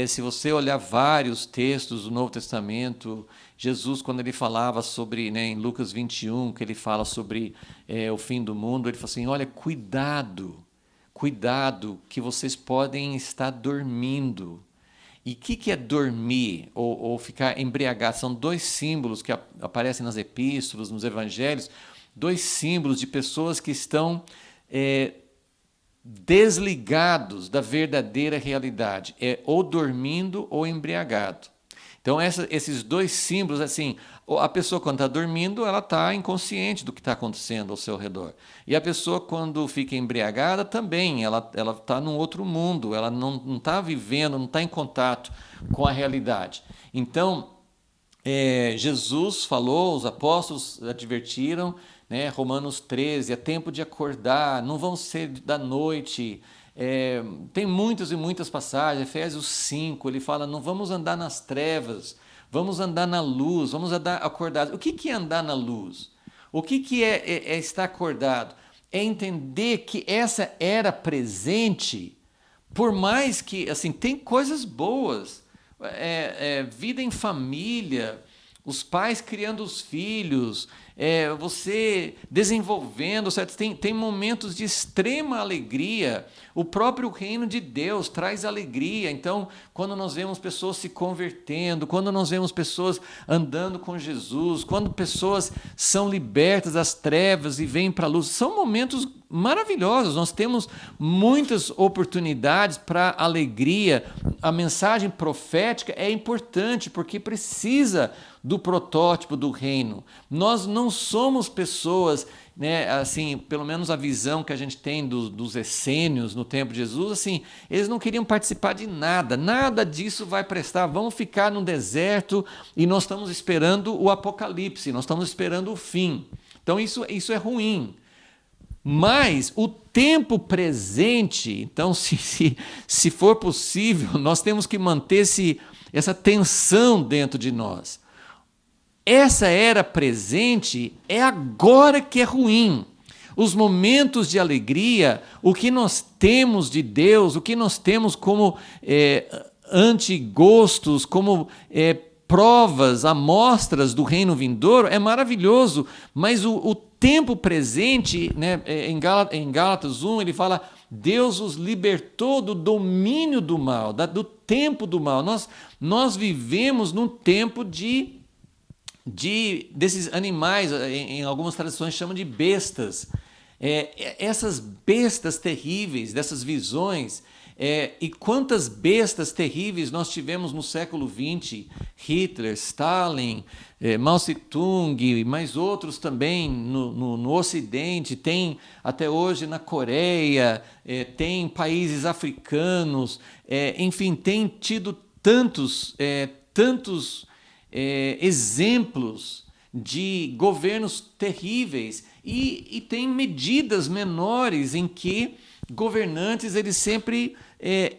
se você olhar vários textos do Novo Testamento, Jesus, quando ele falava sobre, em Lucas 21, que ele fala sobre o fim do mundo, ele fala assim: olha, cuidado que vocês podem estar dormindo. E o que é dormir ou ficar embriagado? São dois símbolos que aparecem nas epístolas, nos evangelhos, dois símbolos de pessoas que estão desligados da verdadeira realidade. Ou dormindo ou embriagado. Então, esses dois símbolos, assim, a pessoa quando está dormindo, ela está inconsciente do que está acontecendo ao seu redor. E a pessoa quando fica embriagada também, ela está num outro mundo, ela não está vivendo, não está em contato com a realidade. Então, Jesus falou, os apóstolos advertiram, Romanos 13, é tempo de acordar, não vão ser da noite. Tem muitas e muitas passagens. Efésios 5, ele fala: não vamos andar nas trevas, vamos andar na luz, vamos andar acordados. O que é andar na luz? O que é estar acordado? É entender que essa era presente, por mais que, assim, tem coisas boas, vida em família, os pais criando os filhos, você desenvolvendo, certo? Tem momentos de extrema alegria. O próprio reino de Deus traz alegria. Então, quando nós vemos pessoas se convertendo, quando nós vemos pessoas andando com Jesus, quando pessoas são libertas das trevas e vêm para a luz, são momentos maravilhosos. Nós temos muitas oportunidades para alegria. A mensagem profética é importante porque precisa do protótipo do reino. Nós não somos pessoas, né, assim, pelo menos a visão que a gente tem dos essênios no tempo de Jesus, assim, eles não queriam participar de nada, nada disso vai prestar, vamos ficar no deserto e nós estamos esperando o apocalipse, nós estamos esperando o fim. Então isso é ruim. Mas o tempo presente, então, se for possível, nós temos que manter essa tensão dentro de nós. Essa era presente é agora que é ruim. Os momentos de alegria, o que nós temos de Deus, o que nós temos como antigostos, como provas, amostras do reino vindouro, é maravilhoso, mas o tempo presente, né, em Gálatas 1, ele fala: Deus os libertou do domínio do mal, do tempo do mal. Nós vivemos num tempo desses animais, em algumas tradições chamam de bestas. Essas bestas terríveis, dessas visões, e quantas bestas terríveis nós tivemos no século XX, Hitler, Stalin, Mao Tse-tung, mas outros também no Ocidente, tem até hoje na Coreia, tem países africanos, enfim, tem tido tantos exemplos de governos terríveis e tem medidas menores em que governantes eles sempre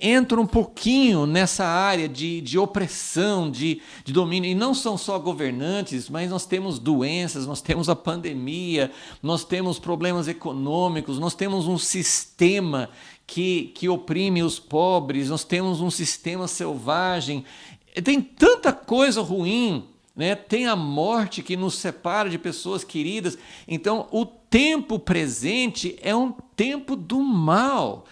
entram um pouquinho nessa área de opressão, de domínio. E não são só governantes, mas nós temos doenças, nós temos a pandemia, nós temos problemas econômicos, nós temos um sistema que oprime os pobres, nós temos um sistema selvagem. Tem tanta coisa ruim, né? Tem a morte que nos separa de pessoas queridas. Então, o tempo presente é um tempo do mal.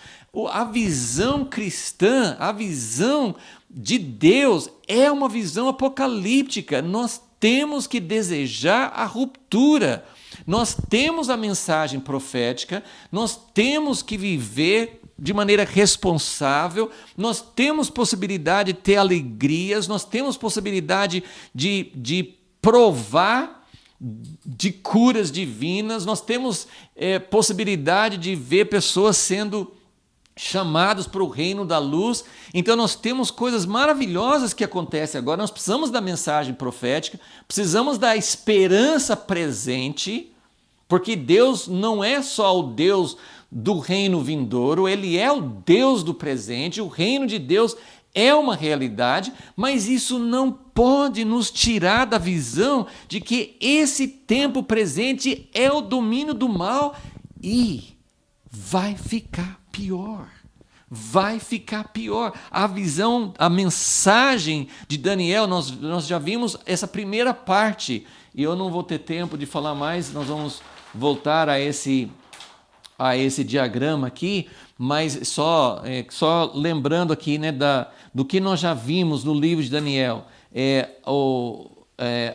A visão cristã, a visão de Deus é uma visão apocalíptica. Nós temos que desejar a ruptura. Nós temos a mensagem profética, nós temos que viver de maneira responsável, nós temos possibilidade de ter alegrias, nós temos possibilidade de provar de curas divinas, nós temos possibilidade de ver pessoas sendo chamados para o reino da luz. Então nós temos coisas maravilhosas que acontecem agora. Nós precisamos da mensagem profética, precisamos da esperança presente, porque Deus não é só o Deus do reino vindouro, Ele é o Deus do presente, o reino de Deus é uma realidade, mas isso não pode nos tirar da visão de que esse tempo presente é o domínio do mal e vai ficar pior. Vai ficar pior. A visão, a mensagem de Daniel, nós já vimos essa primeira parte, e eu não vou ter tempo de falar mais, nós vamos voltar a esse diagrama aqui, mas só lembrando aqui, né, do que nós já vimos no livro de Daniel.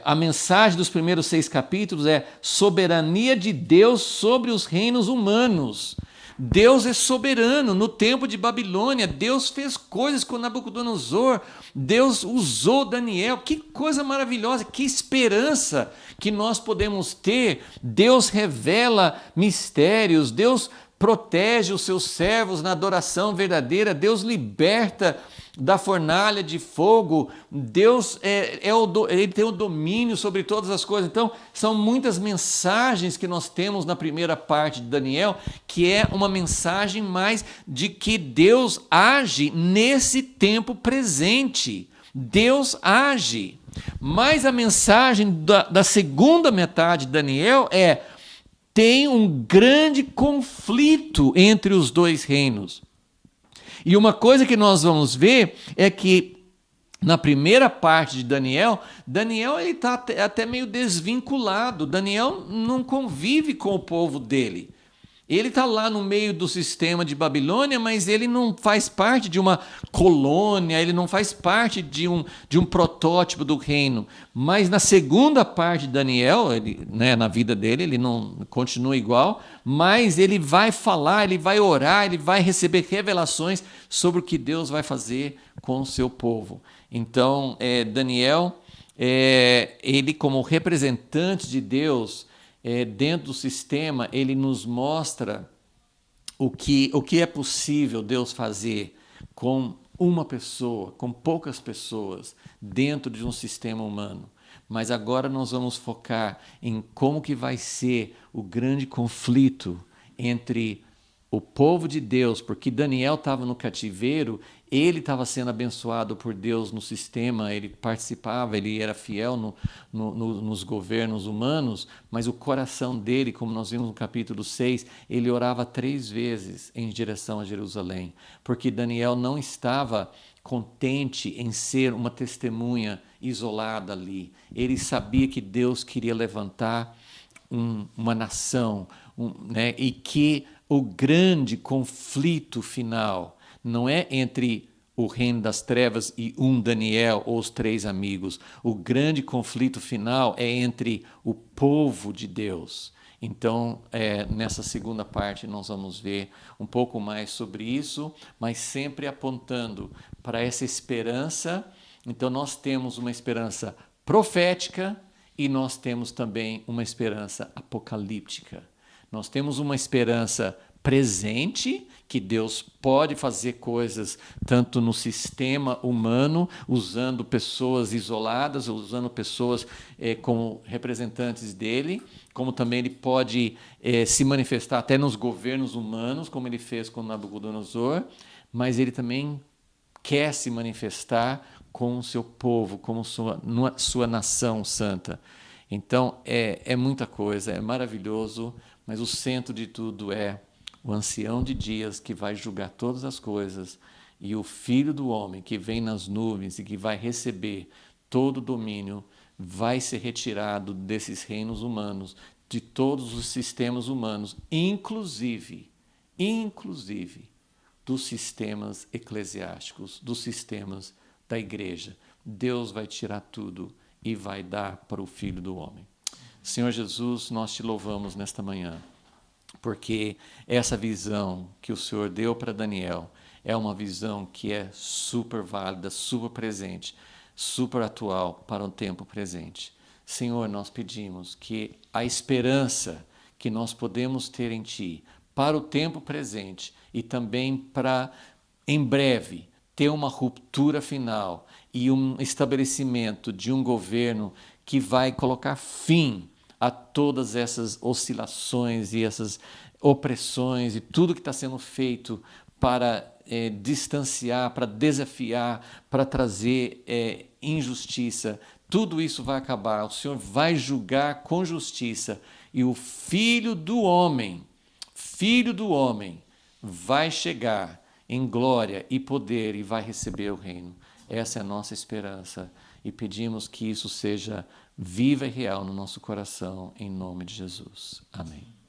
A mensagem dos primeiros 6 capítulos é soberania de Deus sobre os reinos humanos. Deus é soberano. No tempo de Babilônia, Deus fez coisas com Nabucodonosor, Deus usou Daniel. Que coisa maravilhosa, que esperança que nós podemos ter. Deus revela mistérios, Deus protege os seus servos na adoração verdadeira, Deus liberta da fornalha de fogo, Deus ele tem o domínio sobre todas as coisas. Então, são muitas mensagens que nós temos na primeira parte de Daniel, que é uma mensagem mais de que Deus age nesse tempo presente. Deus age. Mas a mensagem da segunda metade de Daniel é: tem um grande conflito entre os dois reinos. E uma coisa que nós vamos ver é que na primeira parte de Daniel, Daniel está até meio desvinculado. Daniel não convive com o povo dele. Ele está lá no meio do sistema de Babilônia, mas ele não faz parte de uma colônia, ele não faz parte de um protótipo do reino. Mas na segunda parte de Daniel, ele, né, na vida dele, ele não continua igual, mas ele vai falar, ele vai orar, ele vai receber revelações sobre o que Deus vai fazer com o seu povo. Então, Daniel, ele como representante de Deus, dentro do sistema, ele nos mostra o que é possível Deus fazer com uma pessoa, com poucas pessoas, dentro de um sistema humano. Mas agora nós vamos focar em como que vai ser o grande conflito entre o povo de Deus, porque Daniel estava no cativeiro, ele estava sendo abençoado por Deus no sistema, ele participava, ele era fiel nos governos humanos, mas o coração dele, como nós vimos no capítulo 6, ele orava 3 vezes em direção a Jerusalém, porque Daniel não estava contente em ser uma testemunha isolada ali. Ele sabia que Deus queria levantar uma nação, né, e que o grande conflito final não é entre o reino das trevas e Daniel ou os 3 amigos. O grande conflito final é entre o povo de Deus. Então, nessa segunda parte, nós vamos ver um pouco mais sobre isso, mas sempre apontando para essa esperança. Então, nós temos uma esperança profética e nós temos também uma esperança apocalíptica. Nós temos uma esperança presente, que Deus pode fazer coisas tanto no sistema humano, usando pessoas isoladas, usando pessoas como representantes dele, como também ele pode se manifestar até nos governos humanos, como ele fez com Nabucodonosor, mas ele também quer se manifestar com o seu povo, como sua nação santa. Então, é muita coisa, é maravilhoso, mas o centro de tudo é o ancião de dias que vai julgar todas as coisas e o Filho do Homem que vem nas nuvens e que vai receber todo o domínio, vai ser retirado desses reinos humanos, de todos os sistemas humanos, inclusive dos sistemas eclesiásticos, dos sistemas da igreja. Deus vai tirar tudo e vai dar para o Filho do Homem. Senhor Jesus, nós te louvamos nesta manhã, porque essa visão que o Senhor deu para Daniel é uma visão que é super válida, super presente, super atual para o tempo presente. Senhor, nós pedimos que a esperança que nós podemos ter em Ti para o tempo presente e também para, em breve, ter uma ruptura final e um estabelecimento de um governo que vai colocar fim a todas essas oscilações e essas opressões e tudo que está sendo feito para distanciar, para desafiar, para trazer injustiça. Tudo isso vai acabar. O Senhor vai julgar com justiça e o Filho do Homem, vai chegar em glória e poder e vai receber o reino. Essa é a nossa esperança e pedimos que isso seja viva e real no nosso coração, em nome de Jesus. Amém.